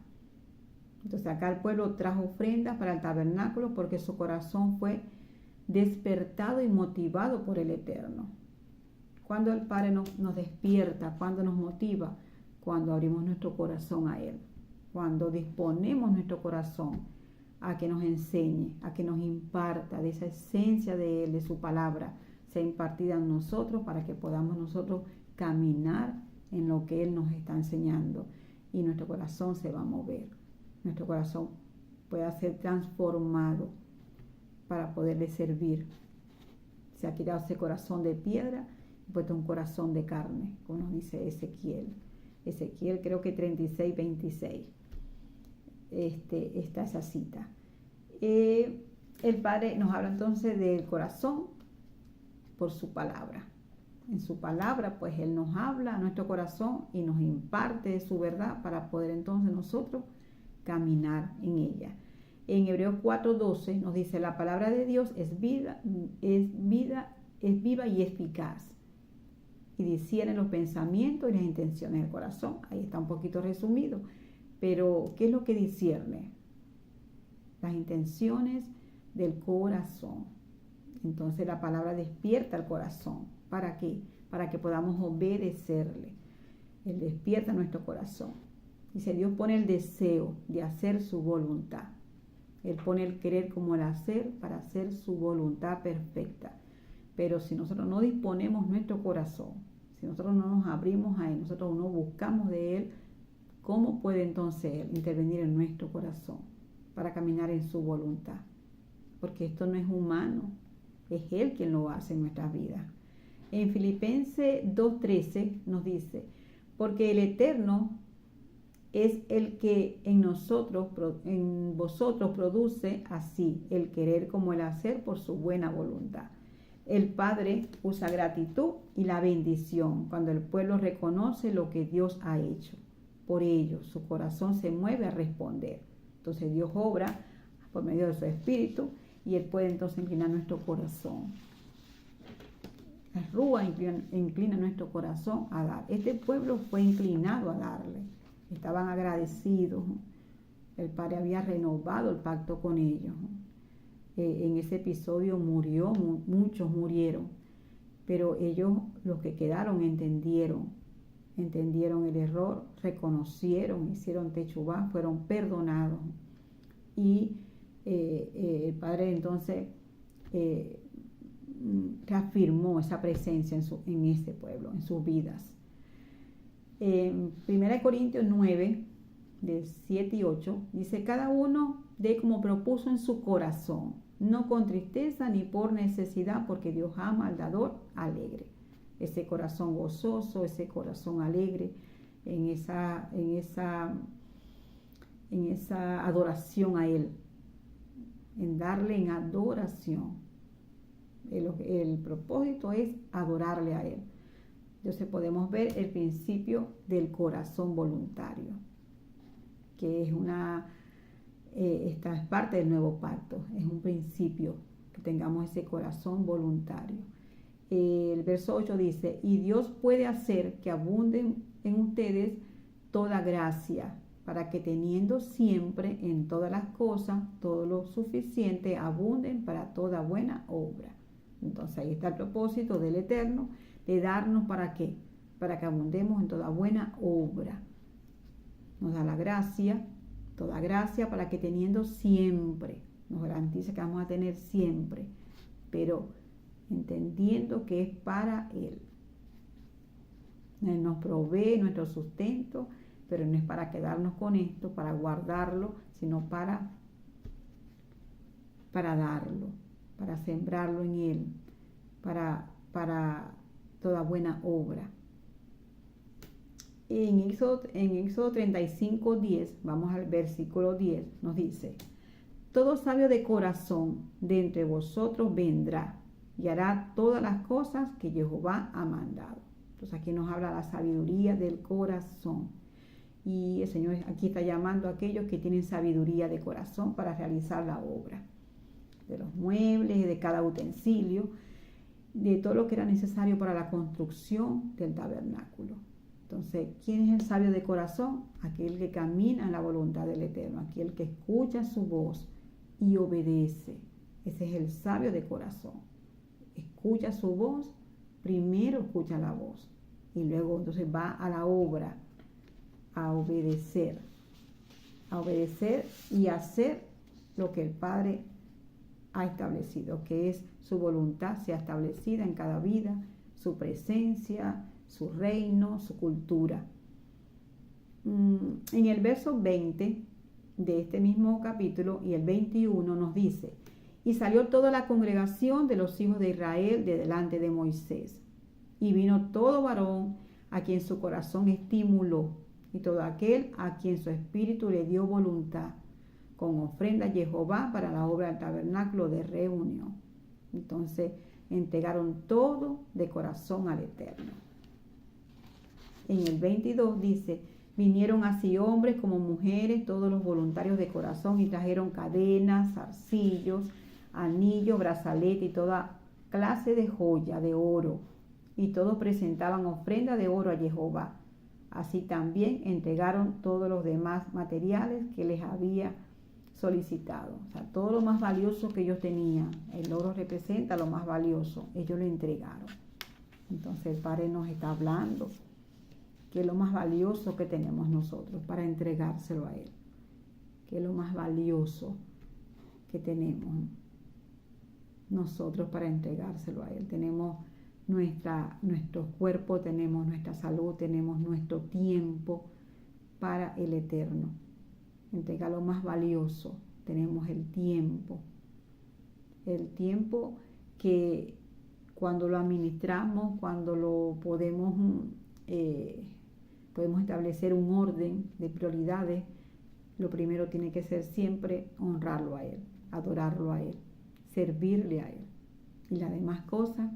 Entonces, acá el pueblo trajo ofrendas para el tabernáculo porque su corazón fue despertado y motivado por el Eterno. Cuando el Padre nos despierta, cuando nos motiva, cuando abrimos nuestro corazón a Él, cuando disponemos nuestro corazón a que nos enseñe, a que nos imparta de esa esencia de Él, de su palabra, sea impartida en nosotros para que podamos nosotros caminar en lo que Él nos está enseñando, y nuestro corazón se va a mover. nuestro corazón pueda ser transformado para poderle servir. Se ha quitado ese corazón de piedra y puesto un corazón de carne, como nos dice Ezequiel. Ezequiel creo que 36, 26. Está esa cita. El Padre nos habla entonces del corazón por su palabra. En su palabra, pues Él nos habla a nuestro corazón y nos imparte de su verdad para poder entonces nosotros caminar en ella. En Hebreos 4:12 nos dice: la palabra de Dios es viva y eficaz, y discierne los pensamientos y las intenciones del corazón. Ahí está un poquito resumido. Pero, ¿qué es lo que discierne? Las intenciones del corazón. Entonces la palabra despierta el corazón. ¿Para qué? Para que podamos obedecerle. Él despierta nuestro corazón. Dice, Dios pone el deseo de hacer su voluntad. Él pone el querer como el hacer para hacer su voluntad perfecta. Pero si nosotros no disponemos nuestro corazón, si nosotros no nos abrimos a Él, nosotros no buscamos de Él, ¿cómo puede entonces Él intervenir en nuestro corazón para caminar en su voluntad? Porque esto no es humano, es Él quien lo hace en nuestras vidas. En Filipenses 2:13 nos dice, porque el Eterno es el que en vosotros produce así el querer como el hacer por su buena voluntad. El Padre usa gratitud y la bendición cuando el pueblo reconoce lo que Dios ha hecho. Por ello, su corazón se mueve a responder. Entonces Dios obra por medio de su Espíritu y Él puede entonces inclinar nuestro corazón. La rúa inclina nuestro corazón a dar. Este pueblo fue inclinado a darle. Estaban agradecidos. El Padre había renovado el pacto con ellos. En ese episodio muchos murieron. Pero ellos, los que quedaron, entendieron el error, reconocieron, hicieron techubá, fueron perdonados. Y el Padre entonces reafirmó esa presencia en este pueblo, en sus vidas. 1 Corintios 9, de 7 y 8, dice, cada uno dé como propuso en su corazón, no con tristeza ni por necesidad, porque Dios ama al dador alegre. Ese corazón gozoso, ese corazón alegre, en esa adoración a Él, en darle en adoración. El propósito es adorarle a Él. Entonces podemos ver el principio del corazón voluntario, que es esta es parte del nuevo pacto, es un principio que tengamos ese corazón voluntario. El verso 8 dice, y Dios puede hacer que abunden en ustedes toda gracia, para que teniendo siempre en todas las cosas todo lo suficiente, abunden para toda buena obra. Entonces ahí está el propósito del Eterno, de darnos ¿para qué? Para que abundemos en toda buena obra. Nos da la gracia, toda gracia, para que teniendo siempre, nos garantiza que vamos a tener siempre, pero entendiendo que es para Él. Él nos provee nuestro sustento, pero no es para quedarnos con esto, para guardarlo, sino para darlo, para sembrarlo en Él, para toda buena obra. En Éxodo 35:10, vamos al versículo 10, nos dice, todo sabio de corazón de entre vosotros vendrá y hará todas las cosas que Jehová ha mandado. Entonces aquí nos habla la sabiduría del corazón. Y el Señor aquí está llamando a aquellos que tienen sabiduría de corazón para realizar la obra. De los muebles, de cada utensilio, de todo lo que era necesario para la construcción del tabernáculo. Entonces, ¿quién es el sabio de corazón? Aquel que camina en la voluntad del Eterno, aquel que escucha su voz y obedece. Ese es el sabio de corazón. Escucha su voz, primero escucha la voz y luego entonces va a la obra, a obedecer y hacer lo que el Padre ha establecido, que es su voluntad sea establecida en cada vida, su presencia, su reino, su cultura. En el verso 20 de este mismo capítulo, y el 21 nos dice: y salió toda la congregación de los hijos de Israel de delante de Moisés, y vino todo varón a quien su corazón estimuló, y todo aquel a quien su espíritu le dio voluntad, con ofrenda a Jehová para la obra del tabernáculo de reunión. Entonces entregaron todo de corazón al Eterno. En el 22 dice: vinieron así hombres como mujeres, todos los voluntarios de corazón, y trajeron cadenas, zarcillos, anillos, brazalete y toda clase de joya de oro. Y todos presentaban ofrenda de oro a Jehová. Así también entregaron todos los demás materiales que les había solicitado. O sea, todo lo más valioso que ellos tenían. El oro representa lo más valioso. Ellos lo entregaron. Entonces el Padre nos está hablando que es lo más valioso que tenemos nosotros para entregárselo a Él. Que es lo más valioso que tenemos nosotros para entregárselo a Él. Tenemos nuestro cuerpo, tenemos nuestra salud, tenemos nuestro tiempo para el Eterno. Entregar lo más valioso. Tenemos el tiempo. El tiempo que cuando lo administramos, cuando lo podemos establecer un orden de prioridades, lo primero tiene que ser siempre honrarlo a Él, adorarlo a Él, servirle a Él. Y las demás cosas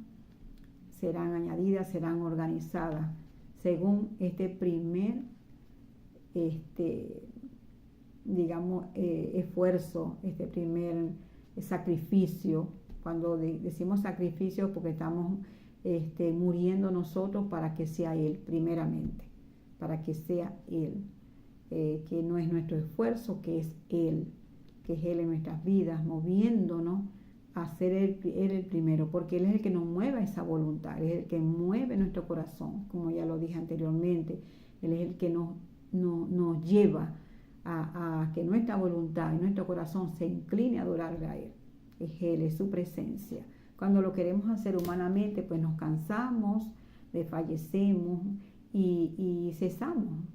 serán añadidas, serán organizadas según este primer esfuerzo, este primer sacrificio. Cuando decimos sacrificio, porque estamos muriendo nosotros para que sea Él primeramente, para que sea Él, que no es nuestro esfuerzo, que es Él en nuestras vidas, moviéndonos a ser Él el primero, porque Él es el que nos mueve esa voluntad, Él es el que mueve nuestro corazón, como ya lo dije anteriormente. Él es el que nos lleva a que nuestra voluntad y nuestro corazón se incline a adorarle a Él. Es Él, es su presencia. Cuando lo queremos hacer humanamente, pues nos cansamos, desfallecemos y cesamos.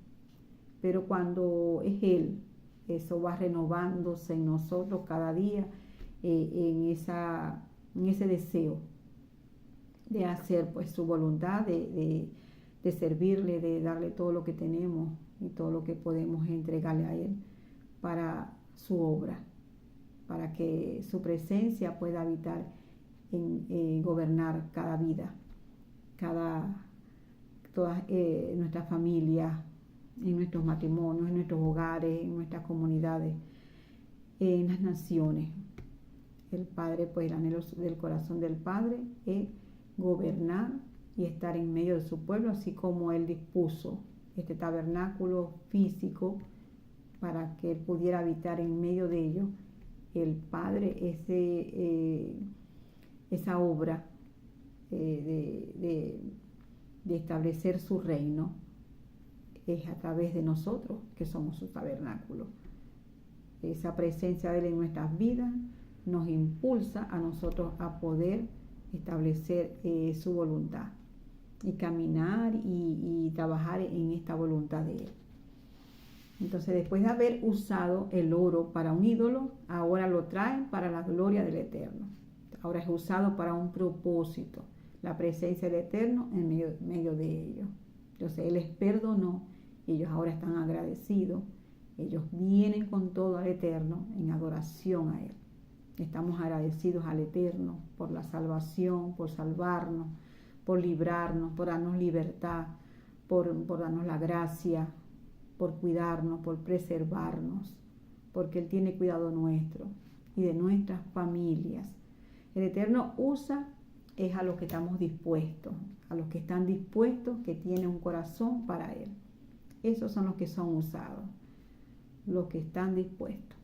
Pero cuando es Él, eso va renovándose en nosotros cada día, en ese deseo de hacer pues su voluntad, de servirle, de darle todo lo que tenemos y todo lo que podemos entregarle a Él para su obra, para que su presencia pueda habitar gobernar cada vida, todas nuestras familias, en nuestros matrimonios, en nuestros hogares, en nuestras comunidades, en las naciones. El Padre, pues el anhelo del corazón del Padre es gobernar y estar en medio de su pueblo, así como Él dispuso este tabernáculo físico para que Él pudiera habitar en medio de ellos. El Padre, esa obra de establecer su reino, es a través de nosotros, que somos su tabernáculo. Esa presencia de Él en nuestras vidas nos impulsa a nosotros a poder establecer su voluntad y caminar y trabajar en esta voluntad de Él. Entonces, después de haber usado el oro para un ídolo, ahora lo traen para la gloria del Eterno. Ahora es usado para un propósito, la presencia del Eterno en medio de ellos. Entonces, Él les perdonó, ellos ahora están agradecidos, ellos vienen con todo al Eterno en adoración a Él. Estamos agradecidos al Eterno por la salvación, por salvarnos, por librarnos, por darnos libertad, por darnos la gracia, por cuidarnos, por preservarnos, porque Él tiene cuidado nuestro y de nuestras familias. El Eterno usa es a los que estamos dispuestos, a los que están dispuestos, que tienen un corazón para Él. Esos son los que son usados, los que están dispuestos,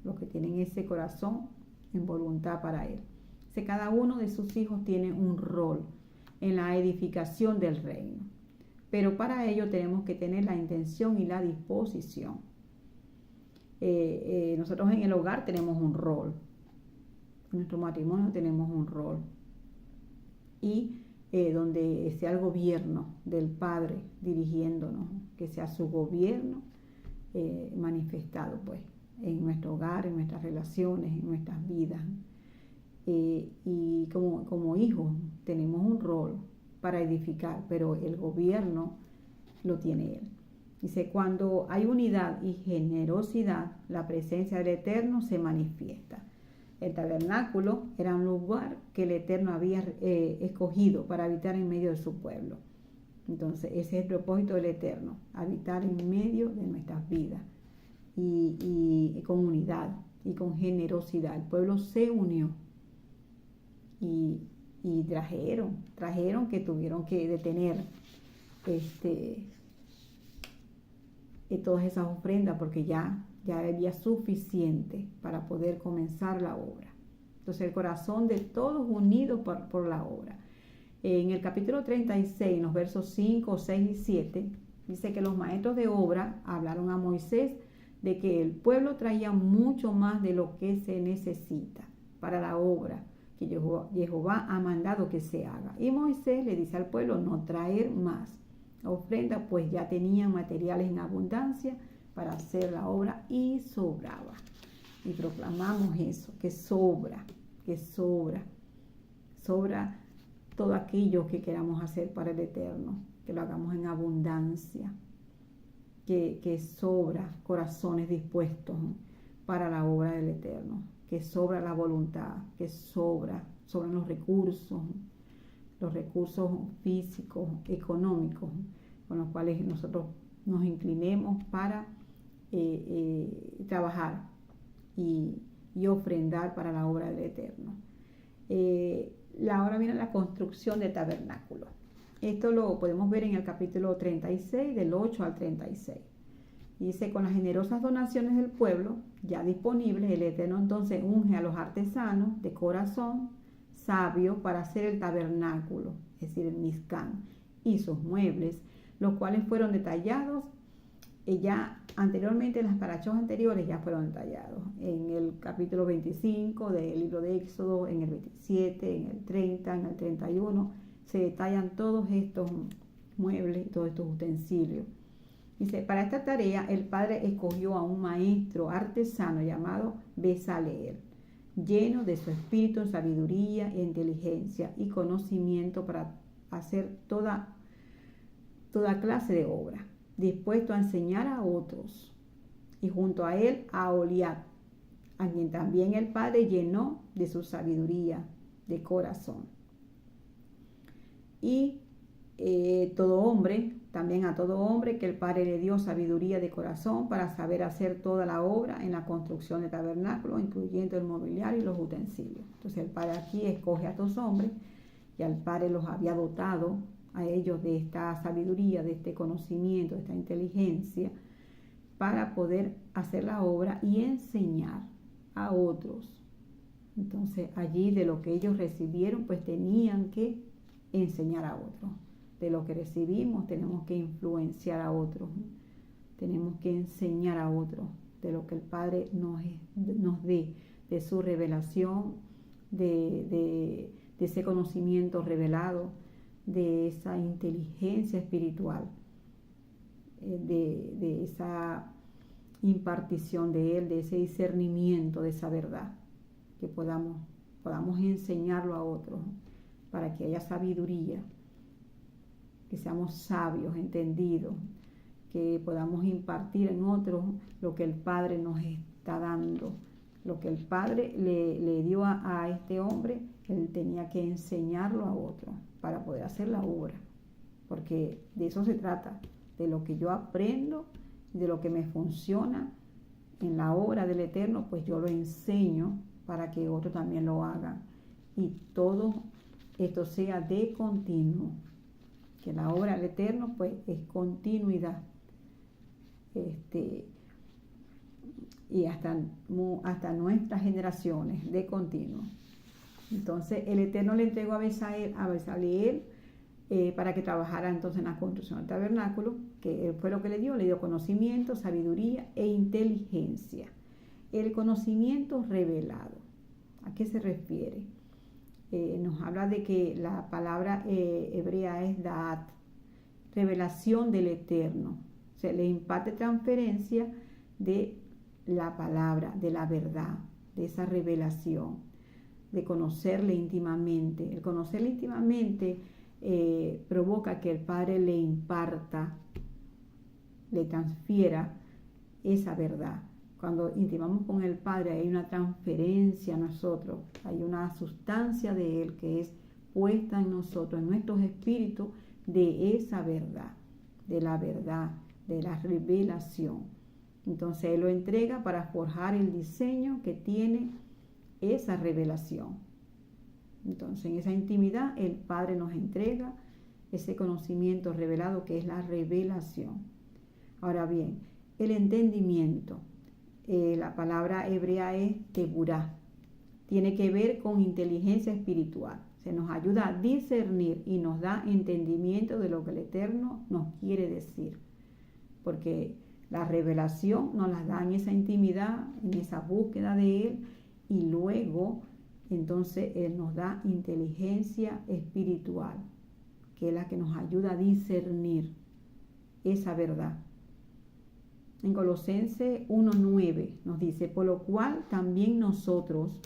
los que tienen ese corazón en voluntad para Él. Cada uno de sus hijos tiene un rol en la edificación del reino, pero para ello tenemos que tener la intención y la disposición. Nosotros en el hogar tenemos un rol, en nuestro matrimonio tenemos un rol, y donde sea el gobierno del Padre dirigiéndonos, que sea su gobierno manifestado pues en nuestro hogar, en nuestras relaciones, en nuestras vidas. Y como hijos tenemos un rol para edificar, pero el gobierno lo tiene Él. Dice, cuando hay unidad y generosidad, la presencia del Eterno se manifiesta. El tabernáculo era un lugar que el Eterno había escogido para habitar en medio de su pueblo. Entonces, ese es el propósito del Eterno, habitar en medio de nuestras vidas y con unidad y con generosidad. El pueblo se unió y trajeron que tuvieron que detener todas esas ofrendas porque ya había suficiente para poder comenzar la obra. Entonces el corazón de todos unidos por la obra. En el capítulo 36, en los versos 5, 6 y 7, dice que los maestros de obra hablaron a Moisés de que el pueblo traía mucho más de lo que se necesita para la obra que Jehová ha mandado que se haga. Y Moisés le dice al pueblo no traer más ofrenda, pues ya tenían materiales en abundancia para hacer la obra y sobraba. Y proclamamos eso, que sobra todo aquello que queramos hacer para el Eterno, que lo hagamos en abundancia, que sobra corazones dispuestos para la obra del Eterno, que sobra la voluntad, que sobran los recursos físicos, económicos, con los cuales nosotros nos inclinemos para trabajar y ofrendar para la obra del Eterno. Ahora viene la construcción del tabernáculo. Esto lo podemos ver en el capítulo 36, del 8 al 36. Dice, con las generosas donaciones del pueblo ya disponibles, el Eterno entonces unge a los artesanos de corazón sabio para hacer el tabernáculo, es decir, el Mizcán, y sus muebles, los cuales fueron detallados ya anteriormente, las parachos anteriores ya fueron detallados en el capítulo 25 del libro de Éxodo, en el 27, en el 30, en el 31, se detallan todos estos muebles y todos estos utensilios. Dice, para esta tarea el Padre escogió a un maestro artesano llamado Bezaleel, lleno de su espíritu en sabiduría e inteligencia y conocimiento para hacer toda clase de obra, dispuesto a enseñar a otros. Y junto a él a Oliab, a quien también el Padre llenó de su sabiduría de corazón. Y también a todo hombre que el Padre le dio sabiduría de corazón para saber hacer toda la obra en la construcción del tabernáculo, incluyendo el mobiliario y los utensilios. Entonces el Padre aquí escoge a estos hombres, y al Padre los había dotado a ellos de esta sabiduría, de este conocimiento, de esta inteligencia, para poder hacer la obra y enseñar a otros. Entonces allí de lo que ellos recibieron, pues tenían que enseñar a otros. De lo que recibimos tenemos que influenciar a otros, tenemos que enseñar a otros de lo que el Padre nos dé, de su revelación, de ese conocimiento revelado, de esa inteligencia espiritual, de esa impartición de Él, de ese discernimiento, de esa verdad, que podamos enseñarlo a otros, para que haya sabiduría, que seamos sabios, entendidos, que podamos impartir en otros lo que el Padre nos está dando, lo que el Padre le dio a este hombre. Él tenía que enseñarlo a otros para poder hacer la obra, porque de eso se trata, de lo que yo aprendo, de lo que me funciona en la obra del Eterno, pues yo lo enseño para que otros también lo hagan, y todo esto sea de continuo, que la obra del Eterno pues es continuidad, y hasta nuestras generaciones, de continuo. Entonces el Eterno le entregó a Bezaleel para que trabajara entonces en la construcción del tabernáculo, que fue lo que le dio conocimiento, sabiduría e inteligencia. El conocimiento revelado, ¿a qué se refiere? Nos habla de que la palabra hebrea es Da'at, revelación del Eterno Se le imparte transferencia de la palabra, de la verdad, de esa revelación, de conocerle íntimamente. El conocerle íntimamente provoca que el Padre le imparta, le transfiera esa verdad. Cuando intimamos con el Padre hay una transferencia a nosotros, hay una sustancia de Él que es puesta en nosotros, en nuestros espíritus, de esa verdad, de la verdad, de la revelación. Entonces Él lo entrega para forjar el diseño que tiene esa revelación. Entonces en esa intimidad el Padre nos entrega ese conocimiento revelado que es la revelación. Ahora bien, el entendimiento, la palabra hebrea es teburá, tiene que ver con inteligencia espiritual. Se nos ayuda a discernir y nos da entendimiento de lo que el Eterno nos quiere decir. Porque la revelación nos la da en esa intimidad, en esa búsqueda de Él, y luego entonces Él nos da inteligencia espiritual, que es la que nos ayuda a discernir esa verdad. En Colosenses 1:9 nos dice, por lo cual también nosotros,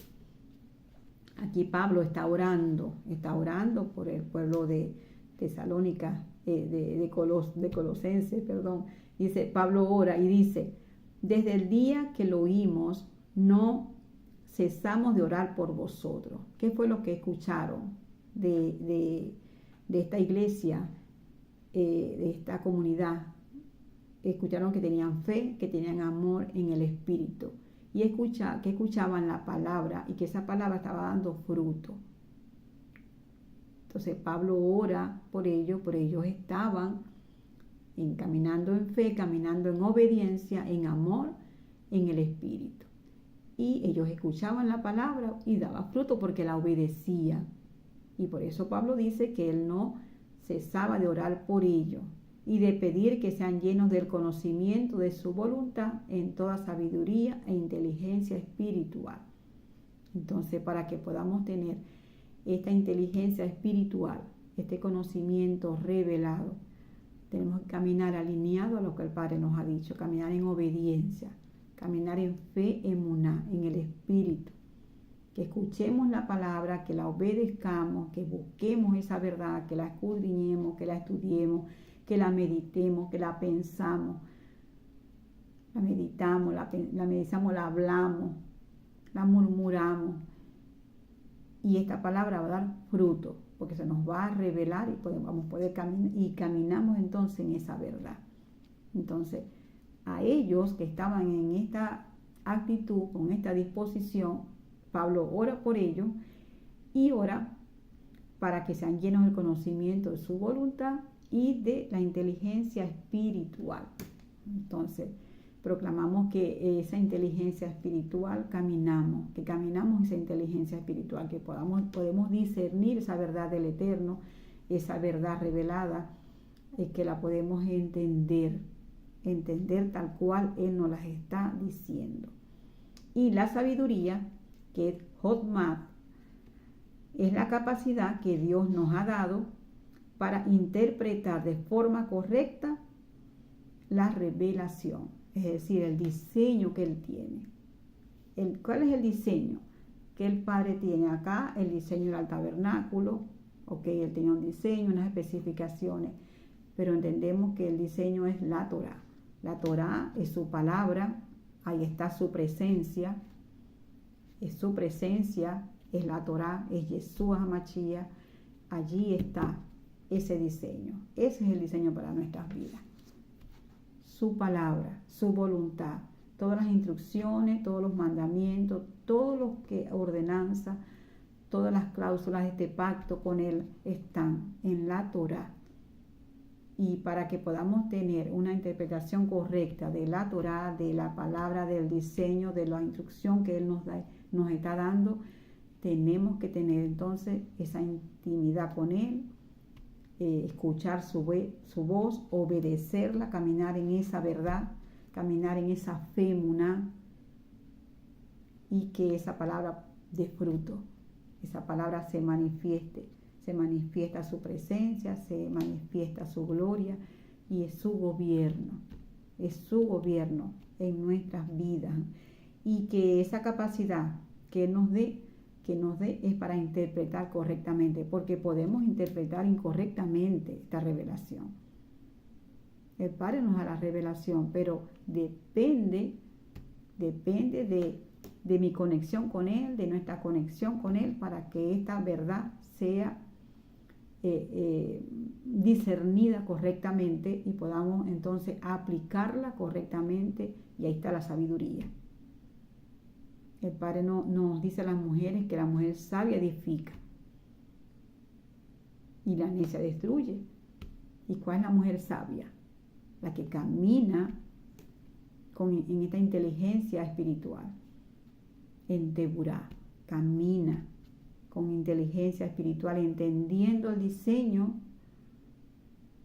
aquí Pablo está orando por el pueblo de Tesalónica, de Colosenses, perdón. Dice, Pablo ora y dice, desde el día que lo oímos, no cesamos de orar por vosotros. ¿Qué fue lo que escucharon de esta iglesia, de esta comunidad? Escucharon que tenían fe, que tenían amor en el Espíritu. Y que escuchaban la palabra y que esa palabra estaba dando fruto. Entonces Pablo ora por ellos estaban caminando en fe, caminando en obediencia, en amor, en el Espíritu. Y ellos escuchaban la palabra y daba fruto porque la obedecían. Y por eso Pablo dice que él no cesaba de orar por ellos y de pedir que sean llenos del conocimiento de su voluntad en toda sabiduría e inteligencia espiritual. Entonces, para que podamos tener esta inteligencia espiritual, este conocimiento revelado, tenemos que caminar alineado a lo que el Padre nos ha dicho, caminar en obediencia, caminar en fe, emuná, en el Espíritu. Que escuchemos la palabra, que la obedezcamos, que busquemos esa verdad, que la escudriñemos, que la estudiemos, que la meditemos, que la pensamos, la meditamos, la hablamos, la murmuramos. Y esta palabra va a dar fruto, porque se nos va a revelar y vamos a poder caminar, y caminamos entonces en esa verdad. Entonces, a ellos que estaban en esta actitud, con esta disposición, Pablo ora por ellos y ora para que sean llenos del conocimiento de su voluntad y de la inteligencia espiritual. Entonces, proclamamos que esa inteligencia espiritual que caminamos esa inteligencia espiritual, que podemos discernir esa verdad del Eterno, esa verdad revelada, que la podemos entender tal cual Él nos las está diciendo. Y la sabiduría, que es Hotmat, es la capacidad que Dios nos ha dado para interpretar de forma correcta la revelación, es decir, el diseño que Él tiene. ¿Cuál es el diseño que el Padre tiene acá? El diseño del tabernáculo, Él tenía un diseño, unas especificaciones, pero entendemos que el diseño es la Torá. La Torá es su palabra, ahí está su presencia, es la Torá, es Yeshua HaMashiach, allí está ese diseño. Ese es el diseño para nuestras vidas. Su palabra, su voluntad, todas las instrucciones, todos los mandamientos, todos los ordenanzas, todas las cláusulas de este pacto con Él están en la Torá. Y para que podamos tener una interpretación correcta de la Torá, de la palabra, del diseño, de la instrucción que Él nos está dando, tenemos que tener entonces esa intimidad con Él, escuchar su voz, obedecerla, caminar en esa verdad, caminar en esa fe emuná, y que esa palabra dé fruto, esa palabra se manifiesta su presencia, se manifiesta su gloria y es su gobierno. es su gobierno en nuestras vidas, y que esa capacidad que nos dé es para interpretar correctamente, porque podemos interpretar incorrectamente esta revelación. El Padre nos da la revelación, pero depende de mi conexión con Él, de nuestra conexión con Él, para que esta verdad sea discernida correctamente y podamos entonces aplicarla correctamente, y ahí está la sabiduría. El Padre nos dice a las mujeres que la mujer sabia edifica y la necia destruye. ¿Y cuál es la mujer sabia? La que camina en esta inteligencia espiritual, en Teburá, camina con inteligencia espiritual, entendiendo el diseño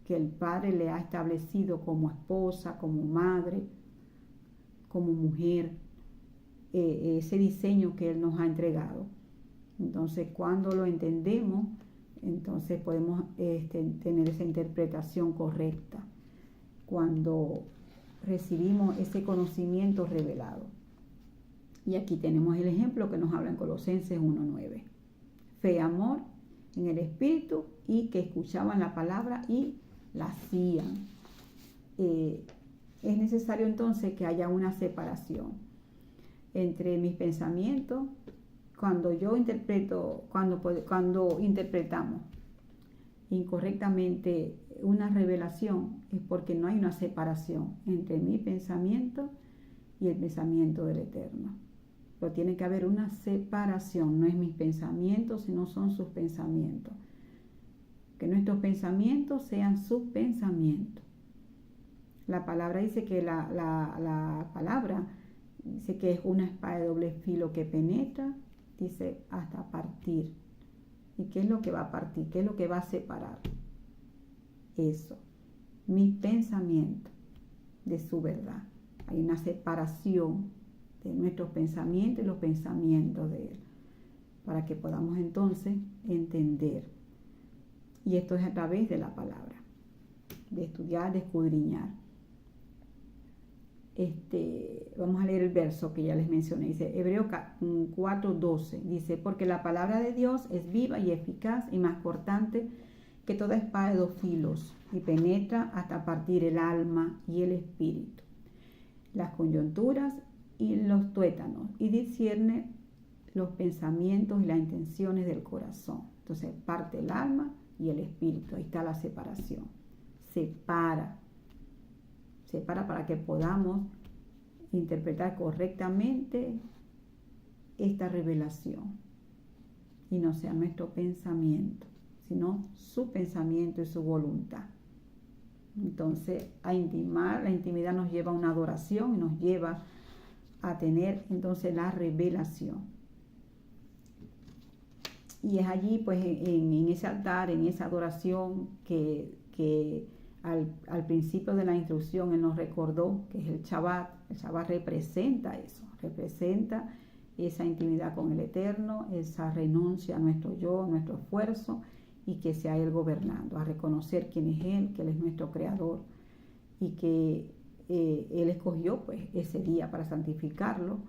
que el Padre le ha establecido como esposa, como madre, como mujer, ese diseño que Él nos ha entregado. Entonces, cuando lo entendemos, entonces podemos tener esa interpretación correcta, cuando recibimos ese conocimiento revelado. Y aquí tenemos el ejemplo que nos habla en Colosenses 1:9. Fe, amor en el Espíritu, y que escuchaban la palabra y la hacían. Es necesario entonces que haya una separación entre mis pensamientos. Cuando interpretamos incorrectamente una revelación, es porque no hay una separación entre mi pensamiento y el pensamiento del Eterno. Pero tiene que haber una separación, no es mis pensamientos, sino son sus pensamientos. Que nuestros pensamientos sean sus pensamientos. La palabra dice que la palabra dice que es una espada de doble filo que penetra, dice, hasta partir. ¿Y qué es lo que va a partir? ¿Qué es lo que va a separar? Eso, mis pensamientos de su verdad. Hay una separación de nuestros pensamientos y los pensamientos de Él, para que podamos entonces entender. Y esto es a través de la palabra, de estudiar, de escudriñar. Vamos a leer el verso que ya les mencioné. Dice Hebreos 4:12. Dice, porque la palabra de Dios es viva y eficaz y más cortante que toda espada de dos filos, y penetra hasta partir el alma y el espíritu, las coyunturas y los tuétanos, y discierne los pensamientos y las intenciones del corazón. Entonces parte el alma y el espíritu. Ahí está la separación. Separa para que podamos interpretar correctamente esta revelación, y no sea nuestro pensamiento, sino su pensamiento y su voluntad. Entonces, a intimar, la intimidad nos lleva a una adoración y nos lleva a tener entonces la revelación. Y es allí, pues, en ese altar, en esa adoración que al principio de la instrucción Él nos recordó que es el Shabbat. El Shabbat representa eso, representa esa intimidad con el Eterno, esa renuncia a nuestro yo, a nuestro esfuerzo, y que sea Él gobernando, a reconocer quién es Él, que Él es nuestro Creador, y que Él escogió pues ese día para santificarlo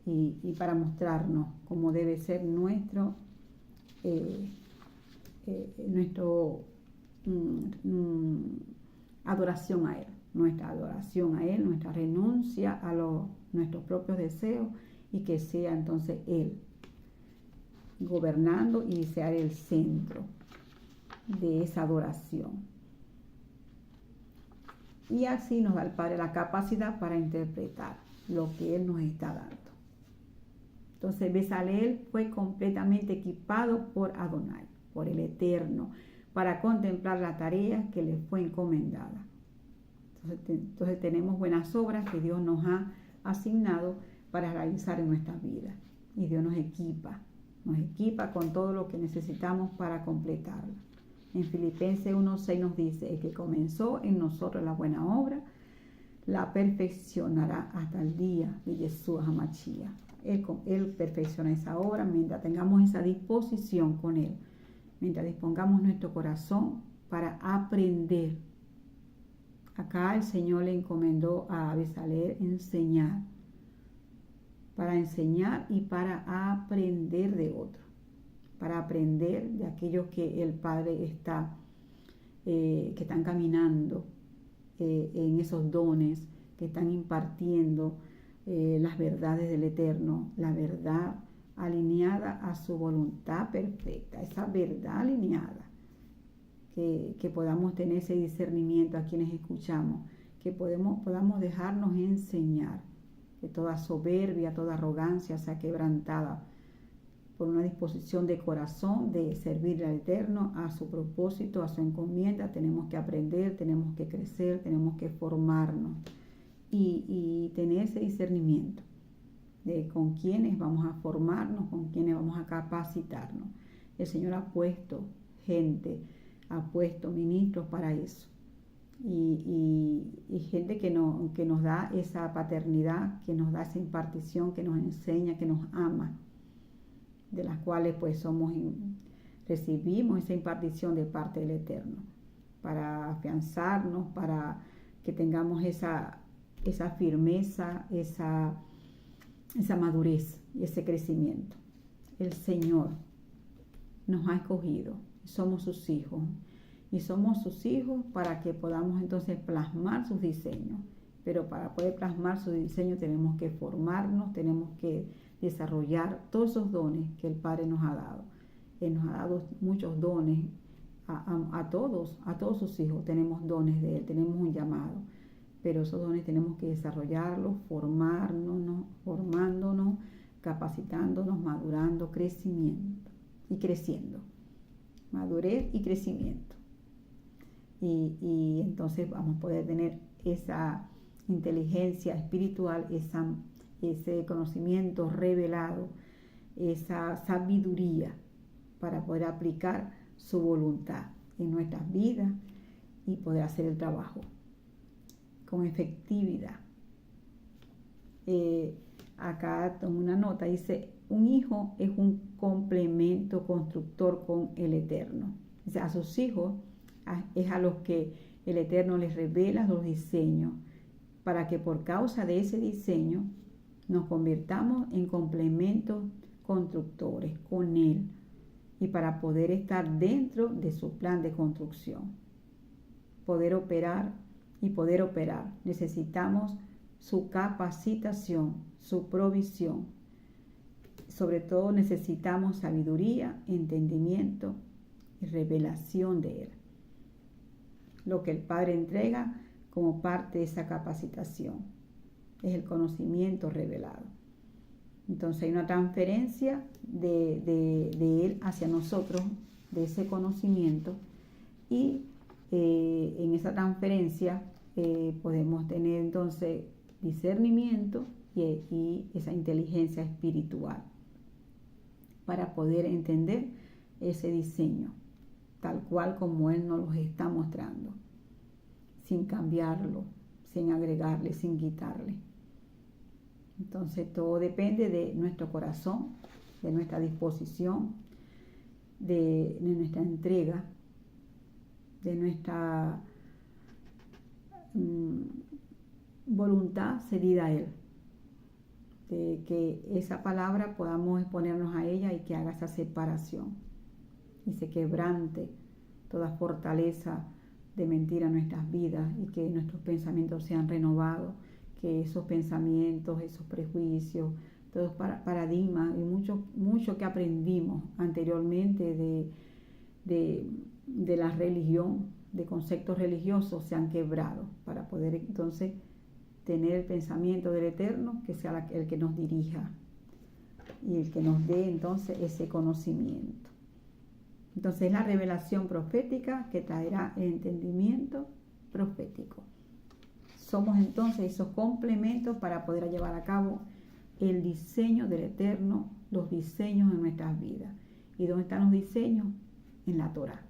y para mostrarnos cómo debe ser nuestra adoración a Él, nuestra renuncia a nuestros propios deseos, y que sea entonces Él gobernando y sea el centro de esa adoración. Y así nos da el Padre la capacidad para interpretar lo que Él nos está dando. Entonces Bezaleel fue completamente equipado por Adonai, por el Eterno, para contemplar la tarea que le fue encomendada. Entonces tenemos buenas obras que Dios nos ha asignado para realizar en nuestras vidas. Y Dios nos equipa con todo lo que necesitamos para completarla. En Filipenses 1:6 nos dice, el que comenzó en nosotros la buena obra, la perfeccionará hasta el día de Yeshua HaMashiach. Él perfecciona esa obra mientras tengamos esa disposición con Él, mientras dispongamos nuestro corazón para aprender Acá el Señor le encomendó a Bezaleel enseñar, para enseñar y para aprender de otros, para aprender de aquellos que el Padre está, que están caminando en esos dones, que están impartiendo las verdades del Eterno, la verdad alineada a su voluntad perfecta, esa verdad alineada, que podamos tener ese discernimiento a quienes escuchamos, que podamos dejarnos enseñar, que toda soberbia, toda arrogancia sea quebrantada por una disposición de corazón de servir al Eterno, a su propósito, a su encomienda. Tenemos que aprender, tenemos que crecer, tenemos que formarnos y tener ese discernimiento de con quiénes vamos a formarnos, con quiénes vamos a capacitarnos. El Señor ha puesto gente, ha puesto ministros para eso. Y gente que nos da esa paternidad, que nos da esa impartición, que nos enseña, que nos ama, de las cuales pues recibimos esa impartición de parte del Eterno, para afianzarnos, para que tengamos esa firmeza, esa madurez y ese crecimiento. El Señor nos ha escogido, somos sus hijos. Y somos sus hijos para que podamos entonces plasmar sus diseños. Pero para poder plasmar sus diseños tenemos que formarnos, tenemos que desarrollar todos esos dones que el Padre nos ha dado. Él nos ha dado muchos dones a todos sus hijos. Tenemos dones de Él, tenemos un llamado. Pero esos dones tenemos que desarrollarlos, formándonos, capacitándonos, madurando, crecimiento y creciendo. Madurez y crecimiento. Y entonces vamos a poder tener esa inteligencia espiritual, ese conocimiento revelado, esa sabiduría para poder aplicar su voluntad en nuestras vidas y poder hacer el trabajo con efectividad. Acá tengo una nota, dice, un hijo es un complemento constructor con el Eterno. O sea, a sus hijos es a los que el Eterno les revela los diseños, para que por causa de ese diseño nos convirtamos en complementos constructores con Él y para poder estar dentro de su plan de construcción. Poder operar, necesitamos su capacitación, su provisión. Sobre todo necesitamos sabiduría, entendimiento y revelación de Él. Lo que el Padre entrega como parte de esa capacitación es el conocimiento revelado. Entonces hay una transferencia de Él hacia nosotros, de ese conocimiento, y en esa transferencia podemos tener entonces discernimiento y esa inteligencia espiritual para poder entender ese diseño tal cual como Él nos los está mostrando, sin cambiarlo, sin agregarle, sin quitarle. Entonces todo depende de nuestro corazón, de nuestra disposición, de nuestra entrega, de nuestra voluntad cedida a Él, de que esa palabra podamos exponernos a ella y que haga esa separación y se quebrante toda fortaleza de mentira en nuestras vidas y que nuestros pensamientos sean renovados, que esos pensamientos, esos prejuicios, todos paradigmas y mucho que aprendimos anteriormente de la religión, de conceptos religiosos, se han quebrado para poder entonces tener el pensamiento del Eterno, que sea el que nos dirija y el que nos dé entonces ese conocimiento. Entonces la revelación profética que traerá el entendimiento profético. Somos entonces esos complementos para poder llevar a cabo el diseño del Eterno, los diseños en nuestras vidas. ¿Y dónde están los diseños? En la Torá.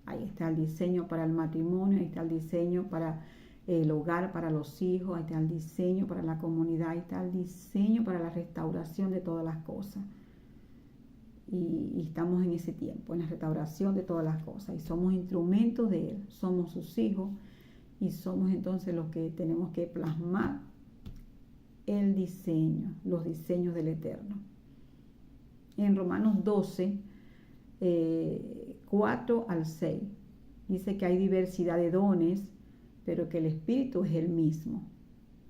Ahí está el diseño para el matrimonio, ahí está el diseño para el hogar, para los hijos, ahí está el diseño para la comunidad, ahí está el diseño para la restauración de todas las cosas. Y estamos en ese tiempo, en la restauración de todas las cosas. Y somos instrumentos de Él, somos sus hijos y somos entonces los que tenemos que plasmar el diseño, los diseños del Eterno. En Romanos 12, 4 al 6, dice que hay diversidad de dones, pero que el Espíritu es el mismo.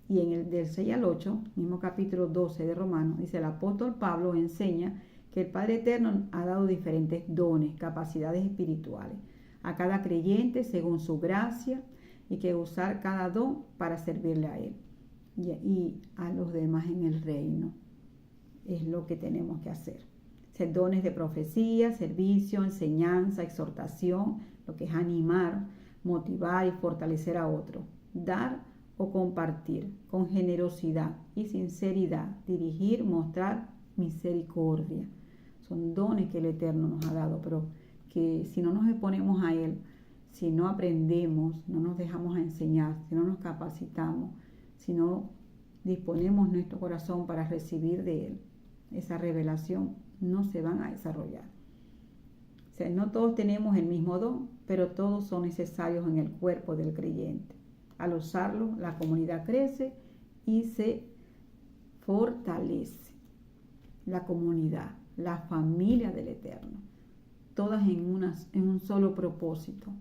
Y en el del 6 al 8, mismo capítulo 12 de Romanos, dice el apóstol Pablo enseña que el Padre Eterno ha dado diferentes dones, capacidades espirituales a cada creyente según su gracia, y que usar cada don para servirle a Él y a los demás en el reino. Es lo que tenemos que hacer. Ser dones de profecía, servicio, enseñanza, exhortación, lo que es animar, motivar y fortalecer a otro. Dar o compartir con generosidad y sinceridad. Dirigir, mostrar misericordia. Son dones que el Eterno nos ha dado, pero que si no nos exponemos a Él, si no aprendemos, no nos dejamos a enseñar, si no nos capacitamos, si no disponemos nuestro corazón para recibir de Él esa revelación, no se van a desarrollar. O sea, no todos tenemos el mismo don, pero todos son necesarios en el cuerpo del creyente. Al usarlo, la comunidad crece y se fortalece. La comunidad, la familia del Eterno, todas en un solo propósito,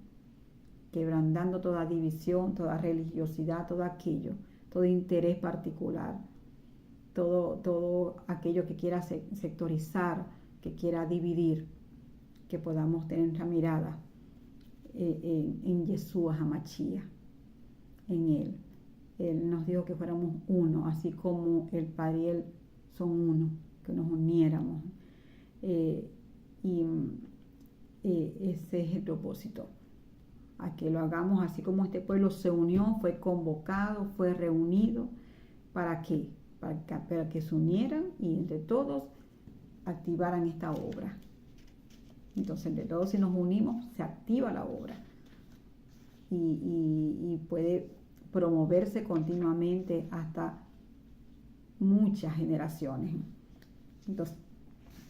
quebrantando toda división, toda religiosidad, todo aquello, todo interés particular, todo aquello que quiera sectorizar, que quiera dividir, que podamos tener nuestra mirada en Yeshua HaMashiach, en Él. Él nos dijo que fuéramos uno, así como el Padre y Él son uno, que nos uniéramos. Ese es el propósito, a que lo hagamos así como este pueblo se unió, fue convocado, fue reunido. ¿Para qué? Para que se unieran y entre todos activaran esta obra. Entonces, entre todos, si nos unimos, se activa la obra y puede promoverse continuamente hasta muchas generaciones. Entonces,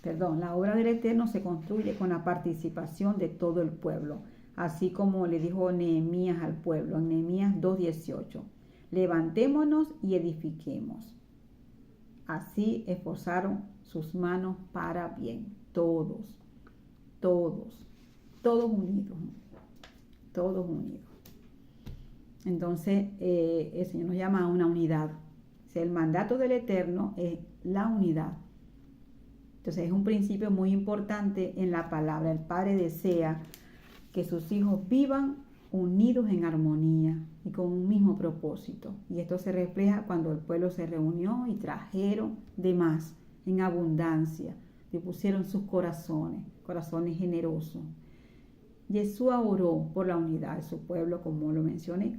la obra del Eterno se construye con la participación de todo el pueblo, así como le dijo Nehemías al pueblo en Nehemías 2:18: levantémonos y edifiquemos. Así esforzaron sus manos para bien, todos unidos. Entonces, el Señor nos llama a una unidad. O sea, el mandato del Eterno es la unidad. Entonces, es un principio muy importante en la palabra. El Padre desea que sus hijos vivan unidos en armonía y con un mismo propósito. Y esto se refleja cuando el pueblo se reunió y trajeron de más, en abundancia, y pusieron sus corazones generosos. Yeshua oró por la unidad de su pueblo, como lo mencioné.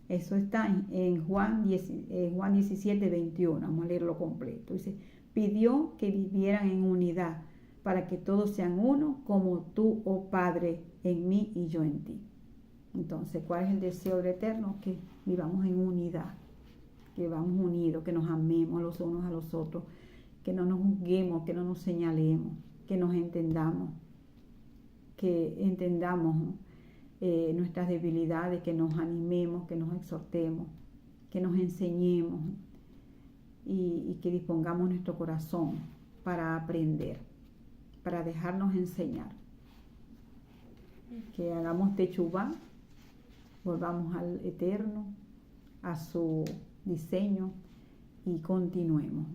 Eso está en Juan 17:21. Vamos a leerlo completo. Dice: pidió que vivieran en unidad, para que todos sean uno, como tú, oh Padre, en mí y yo en ti. Entonces, ¿cuál es el deseo del Eterno? Que vivamos en unidad, que vamos unidos, que nos amemos los unos a los otros, que no nos juzguemos, que no nos señalemos, que nos entendamos, nuestras debilidades, que nos animemos, que nos exhortemos, que nos enseñemos y que dispongamos nuestro corazón para aprender, para dejarnos enseñar. Que hagamos techubá, volvamos al Eterno, a su diseño y continuemos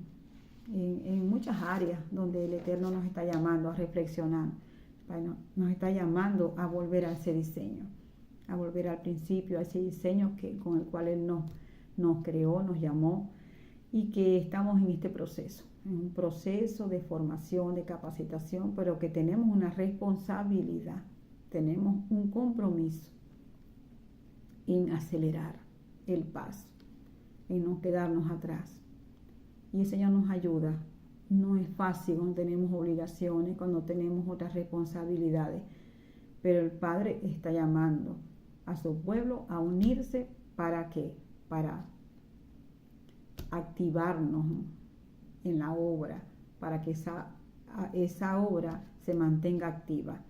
en muchas áreas donde el Eterno nos está llamando a reflexionar. Bueno, nos está llamando a volver a ese diseño, a volver al principio, a ese diseño con el cual Él nos creó, nos llamó, y que estamos en este proceso, en un proceso de formación, de capacitación, pero que tenemos una responsabilidad, tenemos un compromiso en acelerar el paso, en no quedarnos atrás. Y el Señor nos ayuda. No es fácil cuando tenemos obligaciones, cuando tenemos otras responsabilidades, pero el Padre está llamando a su pueblo a unirse. ¿Para qué? Para activarnos en la obra, para que esa obra se mantenga activa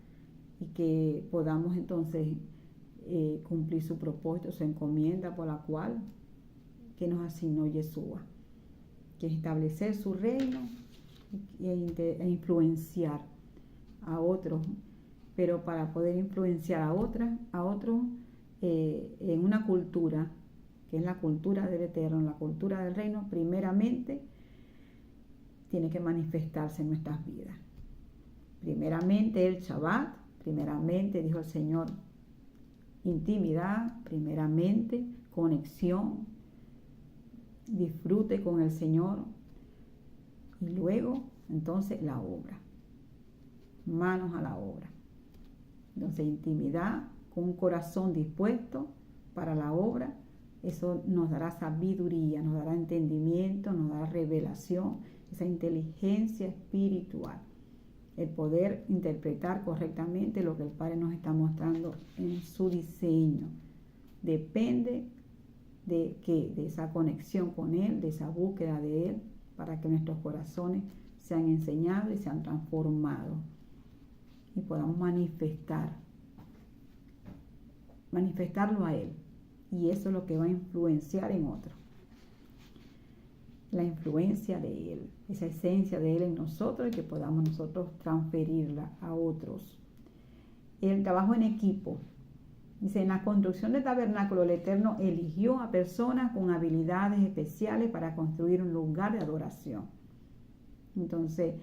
y que podamos entonces cumplir su propósito, su encomienda por la cual que nos asignó Yeshua, que es establecer su reino e influenciar a otros, pero para poder influenciar a otros en una cultura, que es la cultura del Eterno, la cultura del reino, primeramente tiene que manifestarse en nuestras vidas. Primeramente el Shabbat, primeramente, dijo el Señor, intimidad, primeramente conexión, disfrute con el Señor, y luego entonces la obra, manos a la obra. Entonces intimidad con un corazón dispuesto para la obra, eso nos dará sabiduría, nos dará entendimiento, nos dará revelación, esa inteligencia espiritual, el poder interpretar correctamente lo que el Padre nos está mostrando en su diseño. Depende de esa conexión con Él, de esa búsqueda de Él, para que nuestros corazones sean enseñados y sean transformados y podamos manifestarlo a Él. Y eso es lo que va a influenciar en otros. La influencia de Él, esa esencia de Él en nosotros y que podamos nosotros transferirla a otros. El trabajo en equipo. Dice, en la construcción del tabernáculo, el Eterno eligió a personas con habilidades especiales para construir un lugar de adoración. Entonces,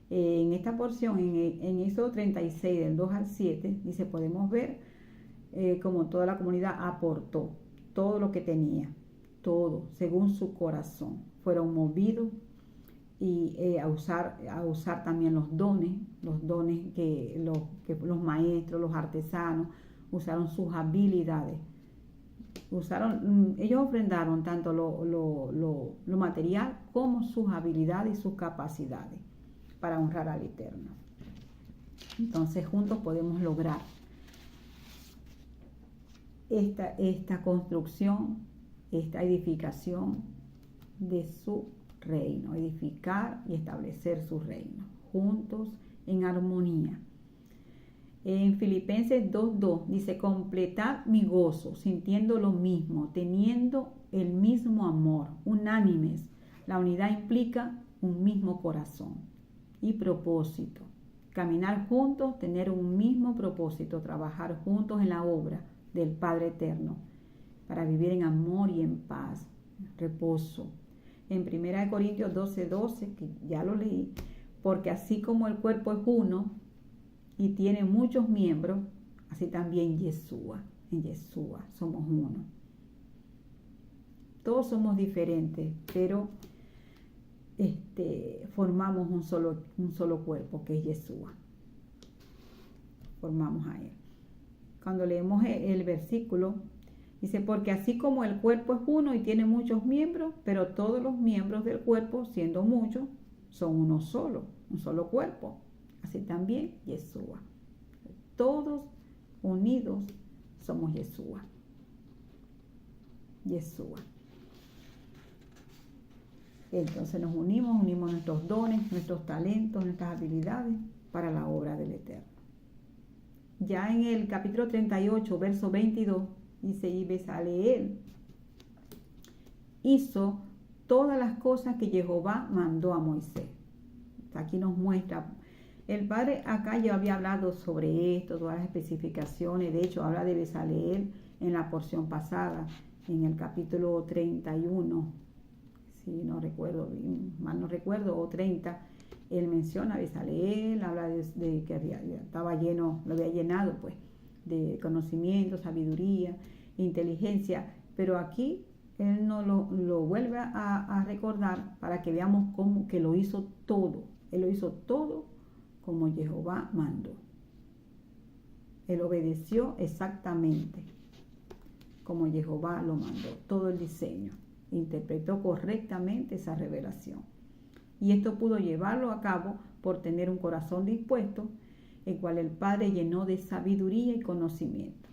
en esta porción, en Éxodo 36, del 2 al 7, dice, podemos ver como toda la comunidad aportó todo lo que tenía, todo, según su corazón. Fueron movidos y a usar también los dones que los maestros, los artesanos, usaron sus habilidades. Ellos ofrendaron tanto lo material como sus habilidades y sus capacidades para honrar al Eterno. Entonces juntos podemos lograr esta construcción, esta edificación de su reino, edificar y establecer su reino, juntos en armonía. En Filipenses 2:2 dice, completad mi gozo, sintiendo lo mismo, teniendo el mismo amor, unánimes. La unidad implica un mismo corazón y propósito. Caminar juntos, tener un mismo propósito, trabajar juntos en la obra del Padre Eterno, para vivir en amor y en paz, reposo. En 1 Corintios 12:12, que ya lo leí, porque así como el cuerpo es uno y tiene muchos miembros, así también en Yeshua somos uno. Todos somos diferentes, pero formamos un solo cuerpo, que es Yeshua. Formamos a Él. Cuando leemos el versículo, dice, porque así como el cuerpo es uno y tiene muchos miembros, pero todos los miembros del cuerpo, siendo muchos, son uno solo, un solo cuerpo. Así también Yeshua. Todos unidos somos Yeshua. Entonces nos unimos nuestros dones, nuestros talentos, nuestras habilidades para la obra del Eterno. Ya en el capítulo 38, verso 22, dice, y Bezaleel hizo todas las cosas que Jehová mandó a Moisés. Aquí nos muestra, el Padre acá ya había hablado sobre esto, todas las especificaciones. De hecho, habla de Bezaleel en la porción pasada, en el capítulo 31, si no recuerdo bien, mal no recuerdo, o 30. Él menciona a Bezaleel, habla de que estaba lleno, lo había llenado pues de conocimiento, sabiduría, inteligencia, pero aquí él no lo vuelve a recordar para que veamos cómo que lo hizo todo. Él lo hizo todo como Jehová mandó. Él obedeció exactamente como Jehová lo mandó, todo el diseño, interpretó correctamente esa revelación. Y esto pudo llevarlo a cabo por tener un corazón dispuesto, el cual el Padre llenó de sabiduría y conocimiento.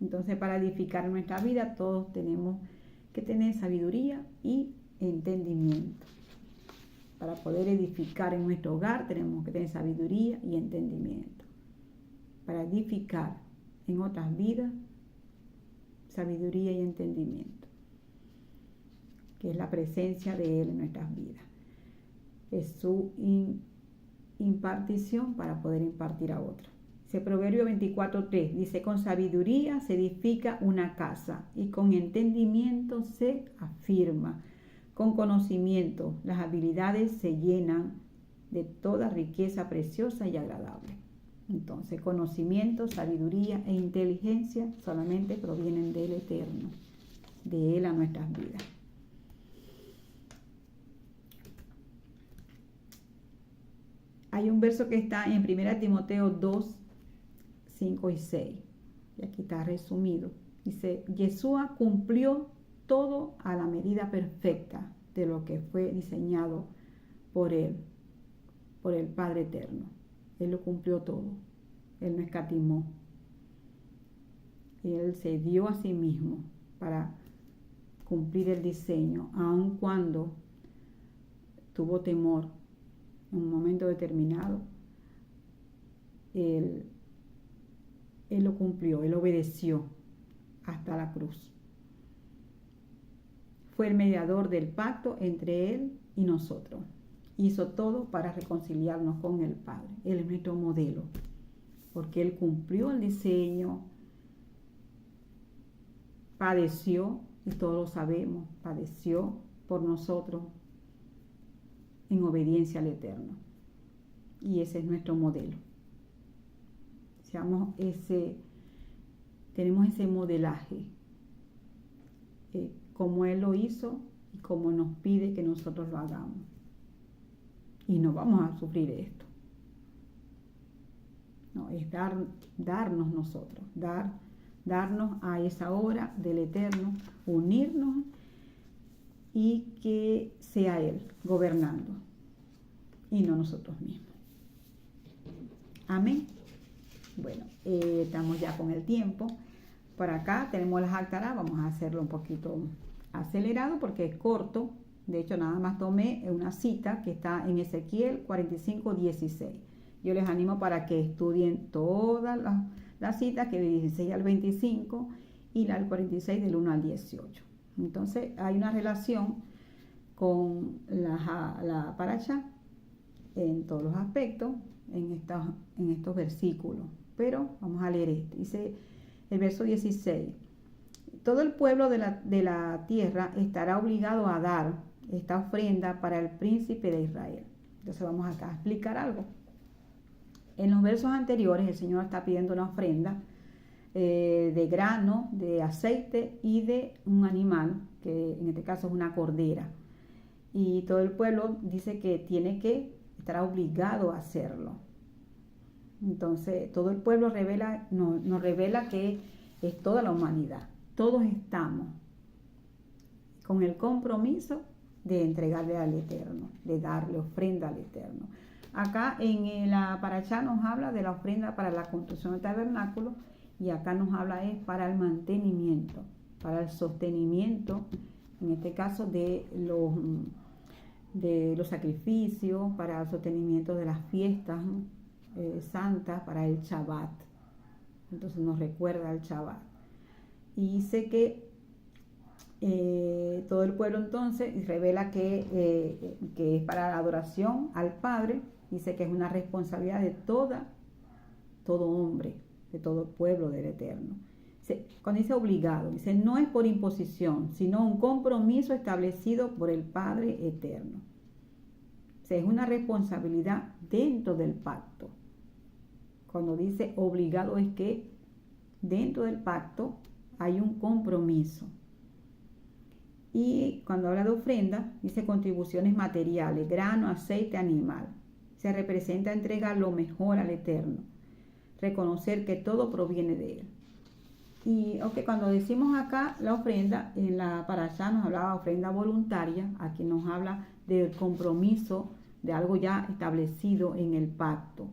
Entonces, para edificar nuestra vida, todos tenemos que tener sabiduría y entendimiento. Para poder edificar en nuestro hogar, tenemos que tener sabiduría y entendimiento. para edificar en otras vidas sabiduría y entendimiento, que es la presencia de Él en nuestras vidas. Es su impartición para poder impartir a otros. Proverbio 24:3 dice: con sabiduría se edifica una casa y con entendimiento se afirma. Con conocimiento las habilidades se llenan de toda riqueza preciosa y agradable. Entonces, conocimiento, sabiduría e inteligencia solamente provienen del Eterno, de Él a nuestras vidas. Hay un verso que está en 1 Timoteo 2, 5 y 6, y aquí está resumido. Dice: Yeshua cumplió todo a la medida perfecta de lo que fue diseñado por Él, por el Padre Eterno. Él lo cumplió todo. Él no escatimó. Él se dio a sí mismo para cumplir el diseño, aun cuando tuvo temor en un momento determinado. Él lo cumplió, Él obedeció hasta la cruz. Fue el mediador del pacto entre Él y nosotros. Hizo todo para reconciliarnos con el Padre. Él es nuestro modelo, porque Él cumplió el diseño, padeció, y todos lo sabemos, padeció por nosotros en obediencia al Eterno. Y ese es nuestro modelo. Tenemos ese modelaje, como Él lo hizo y como nos pide que nosotros lo hagamos. Y no vamos a sufrir esto. No, es darnos nosotros, darnos a esa obra del Eterno, unirnos y que sea Él gobernando y no nosotros mismos. Amén. Bueno, estamos ya con el tiempo. Por acá tenemos las Haftarah. Vamos a hacerlo un poquito acelerado porque es corto. De hecho, nada más tomé una cita que está en Ezequiel 45:16. Yo les animo para que estudien todas las citas, que de 16 al 25 y la del 46 del 1 al 18. Entonces, hay una relación con la parashá en todos los aspectos en estos versículos. Pero vamos a leer este. Dice el verso 16: todo el pueblo de la tierra estará obligado a dar esta ofrenda para el príncipe de Israel. Entonces vamos acá a explicar algo. En los versos anteriores el Señor está pidiendo una ofrenda de grano, de aceite y de un animal, que en este caso es una cordera. Y todo el pueblo dice que tiene que estar obligado a hacerlo. Entonces, todo el pueblo nos revela que es toda la humanidad. Todos estamos con el compromiso de entregarle al Eterno, de darle ofrenda al Eterno. Acá en la parashá nos habla de la ofrenda para la construcción del tabernáculo, y acá nos habla es para el mantenimiento, para el sostenimiento, en este caso de los sacrificios, para el sostenimiento de las fiestas santas, para el Shabbat. Entonces nos recuerda el Shabbat. Y dice que todo el pueblo entonces revela que es para la adoración al Padre. Dice que es una responsabilidad de todo hombre, de todo pueblo del Eterno. Cuando dice obligado, dice no es por imposición, sino un compromiso establecido por el Padre Eterno. Es una responsabilidad dentro del pacto. Cuando dice obligado es que dentro del pacto hay un compromiso. Y cuando habla de ofrenda, dice contribuciones materiales, grano, aceite, animal. Se representa entregar lo mejor al Eterno, reconocer que todo proviene de Él. Y cuando decimos acá la ofrenda, en la parashá nos hablaba de ofrenda voluntaria, aquí nos habla del compromiso de algo ya establecido en el pacto.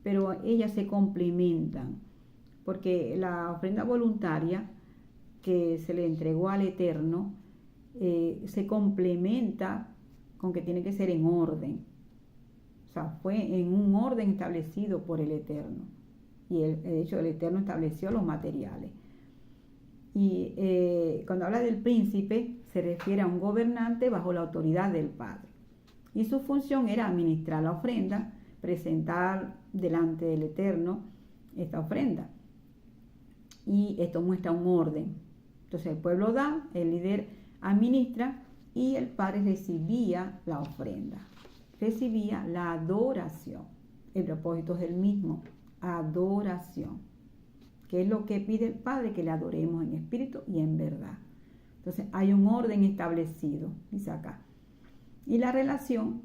Pero ellas se complementan, porque la ofrenda voluntaria que se le entregó al Eterno se complementa con que tiene que ser en orden. O sea, fue en un orden establecido por el Eterno. Y de hecho el Eterno estableció los materiales. Y cuando habla del príncipe, se refiere a un gobernante bajo la autoridad del Padre. Y su función era administrar la ofrenda, presentar delante del Eterno esta ofrenda. Y esto muestra un orden. Entonces el pueblo da, el líder administra y el Padre recibía la ofrenda. Recibía la adoración. El propósito es el mismo, adoración. Que es lo que pide el Padre, que le adoremos en espíritu y en verdad. Entonces hay un orden establecido, dice acá. Y la relación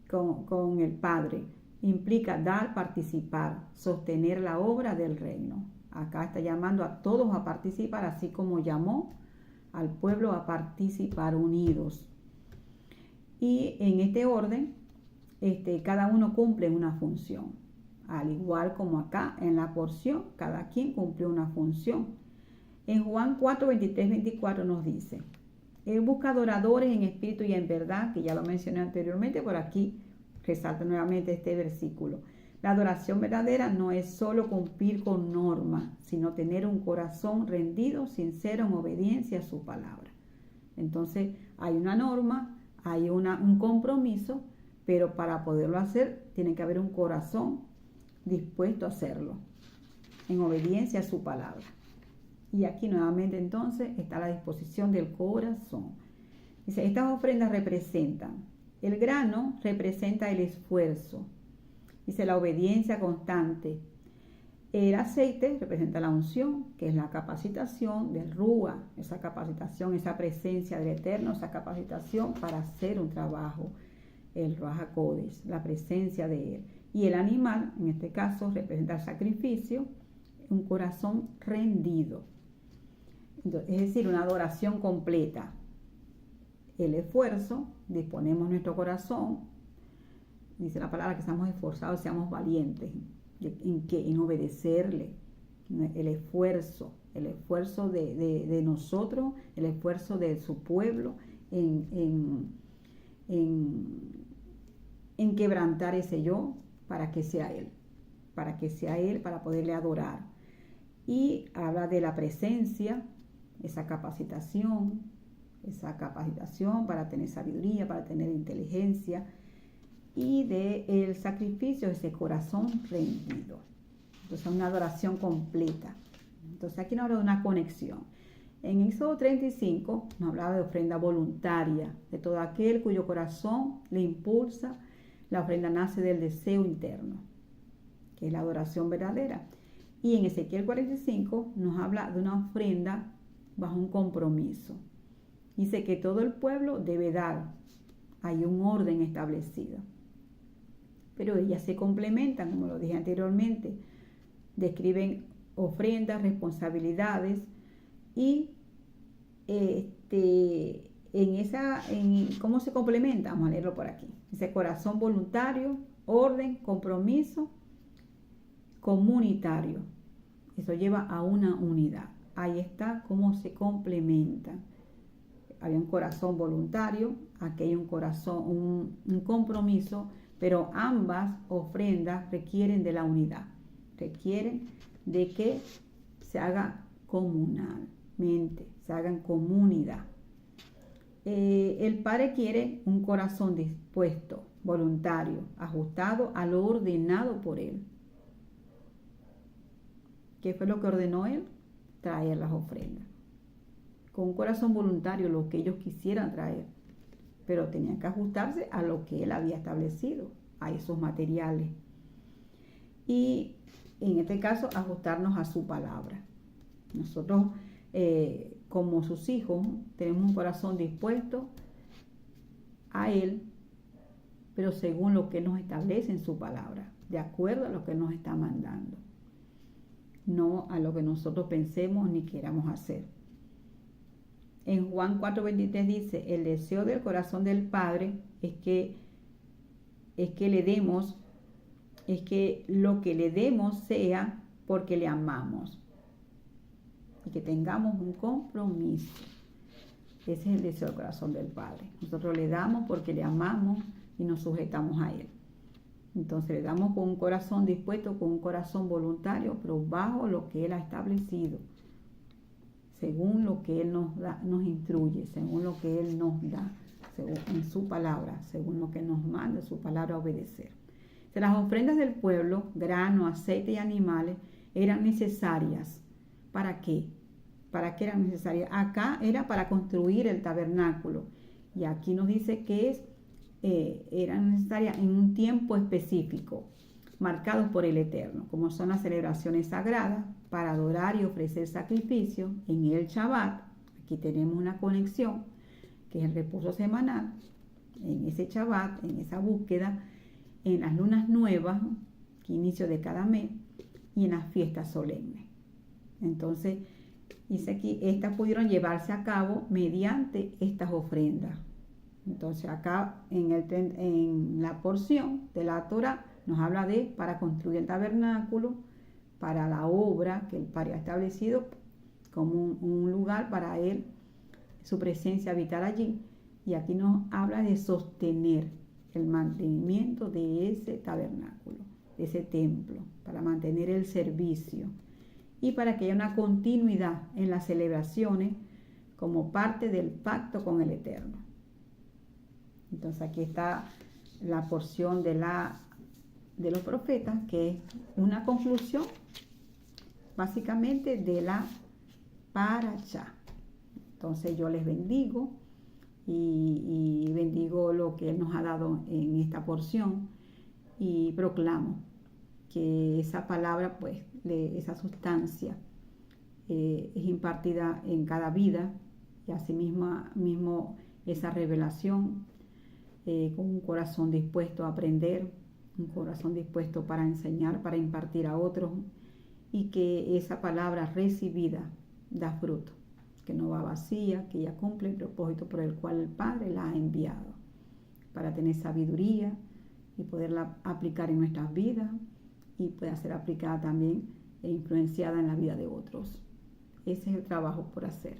con el Padre implica dar, participar, sostener la obra del reino. Acá está llamando a todos a participar, así como llamó al pueblo a participar unidos. Y en este orden, cada uno cumple una función. Al igual como acá en la porción, cada quien cumplió una función. En Juan 4, 23, 24 nos dice: Él busca adoradores en espíritu y en verdad, que ya lo mencioné anteriormente, por aquí resalta nuevamente este versículo. La adoración verdadera no es solo cumplir con normas, sino tener un corazón rendido, sincero en obediencia a su palabra. Entonces hay una norma, hay un compromiso, pero para poderlo hacer tiene que haber un corazón dispuesto a hacerlo, en obediencia a su palabra. Y aquí nuevamente entonces está la disposición del corazón. Dice, estas ofrendas representan, el grano representa el esfuerzo, dice la obediencia constante. El aceite representa la unción, que es la capacitación del Rúa, esa capacitación, esa presencia del Eterno, esa capacitación para hacer un trabajo, el Ruach HaKodesh, la presencia de Él. Y el animal, en este caso, representa el sacrificio, un corazón rendido. Entonces, es decir, una adoración completa. El esfuerzo, disponemos nuestro corazón, dice la palabra que estamos esforzados, seamos valientes. En obedecerle, el esfuerzo de nosotros, el esfuerzo de su pueblo, en quebrantar ese yo para que sea Él, para poderle adorar. Y habla de la presencia, esa capacitación para tener sabiduría, para tener inteligencia, y del sacrificio, ese corazón rendido. Entonces, una adoración completa. Entonces, aquí nos habla de una conexión. En Éxodo 35 nos hablaba de ofrenda voluntaria, de todo aquel cuyo corazón le impulsa. La ofrenda nace del deseo interno, que es la adoración verdadera. Y en Ezequiel 45 nos habla de una ofrenda bajo un compromiso. Dice que todo el pueblo debe dar. Hay un orden establecido. Pero ellas se complementan, como lo dije anteriormente. Describen ofrendas, responsabilidades y cómo se complementa. Vamos a leerlo por aquí. Dice corazón voluntario, orden, compromiso, comunitario. Eso lleva a una unidad. Ahí está cómo se complementan. Había un corazón voluntario, aquí hay un corazón, un compromiso, pero ambas ofrendas requieren de la unidad, requieren de que se haga comunalmente, se haga en comunidad. El Padre quiere un corazón dispuesto, voluntario, ajustado a lo ordenado por Él. ¿Qué fue lo que ordenó Él? Traer las ofrendas. Con un corazón voluntario, lo que ellos quisieran traer. Pero tenían que ajustarse a lo que Él había establecido, a esos materiales. Y en este caso, ajustarnos a su palabra. Nosotros, como sus hijos, tenemos un corazón dispuesto a Él, pero según lo que Él nos establece en su palabra, de acuerdo a lo que Él nos está mandando. No a lo que nosotros pensemos ni queramos hacer. En Juan 4:23 dice, el deseo del corazón del Padre es que lo que le demos sea porque le amamos y que tengamos un compromiso. Ese es el deseo del corazón del Padre. Nosotros le damos porque le amamos y nos sujetamos a Él. Entonces le damos con un corazón dispuesto, con un corazón voluntario, pero bajo lo que Él ha establecido, según lo que Él nos da, nos instruye, según lo que Él nos da, según, en su palabra, según lo que nos manda su palabra a obedecer. Las ofrendas del pueblo, grano, aceite y animales, eran necesarias. ¿Para qué? ¿Para qué eran necesarias? Acá era para construir el tabernáculo. Y aquí nos dice que eran necesarias en un tiempo específico, marcados por el Eterno, como son las celebraciones sagradas, para adorar y ofrecer sacrificios en el Shabbat. Aquí tenemos una conexión, que es el reposo semanal, en ese Shabbat, en esa búsqueda, en las lunas nuevas, que inicio de cada mes, y en las fiestas solemnes. Entonces, dice aquí, estas pudieron llevarse a cabo mediante estas ofrendas. Entonces, acá en la porción de la Torah nos habla de para construir el tabernáculo, para la obra que el Padre ha establecido como un lugar para Él, su presencia habitar allí. Y aquí nos habla de sostener el mantenimiento de ese tabernáculo, de ese templo, para mantener el servicio y para que haya una continuidad en las celebraciones como parte del pacto con el Eterno. Entonces aquí está la porción de los profetas, que es una conclusión básicamente de la parashá. Entonces yo les bendigo y bendigo lo que Él nos ha dado en esta porción y proclamo que esa palabra, pues, esa sustancia es impartida en cada vida, y así mismo esa revelación, con un corazón dispuesto a aprender, un corazón dispuesto para enseñar, para impartir a otros, y que esa palabra recibida da fruto, que no va vacía, que ella cumple el propósito por el cual el Padre la ha enviado, para tener sabiduría y poderla aplicar en nuestras vidas, y pueda ser aplicada también e influenciada en la vida de otros. Ese es el trabajo por hacer.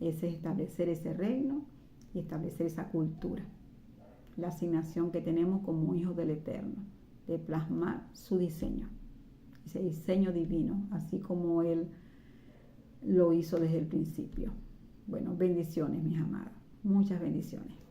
Ese es establecer ese reino y establecer esa cultura. La asignación que tenemos como hijos del Eterno, de plasmar su diseño, ese diseño divino, así como Él lo hizo desde el principio. Bueno, bendiciones, mis amados. Muchas bendiciones.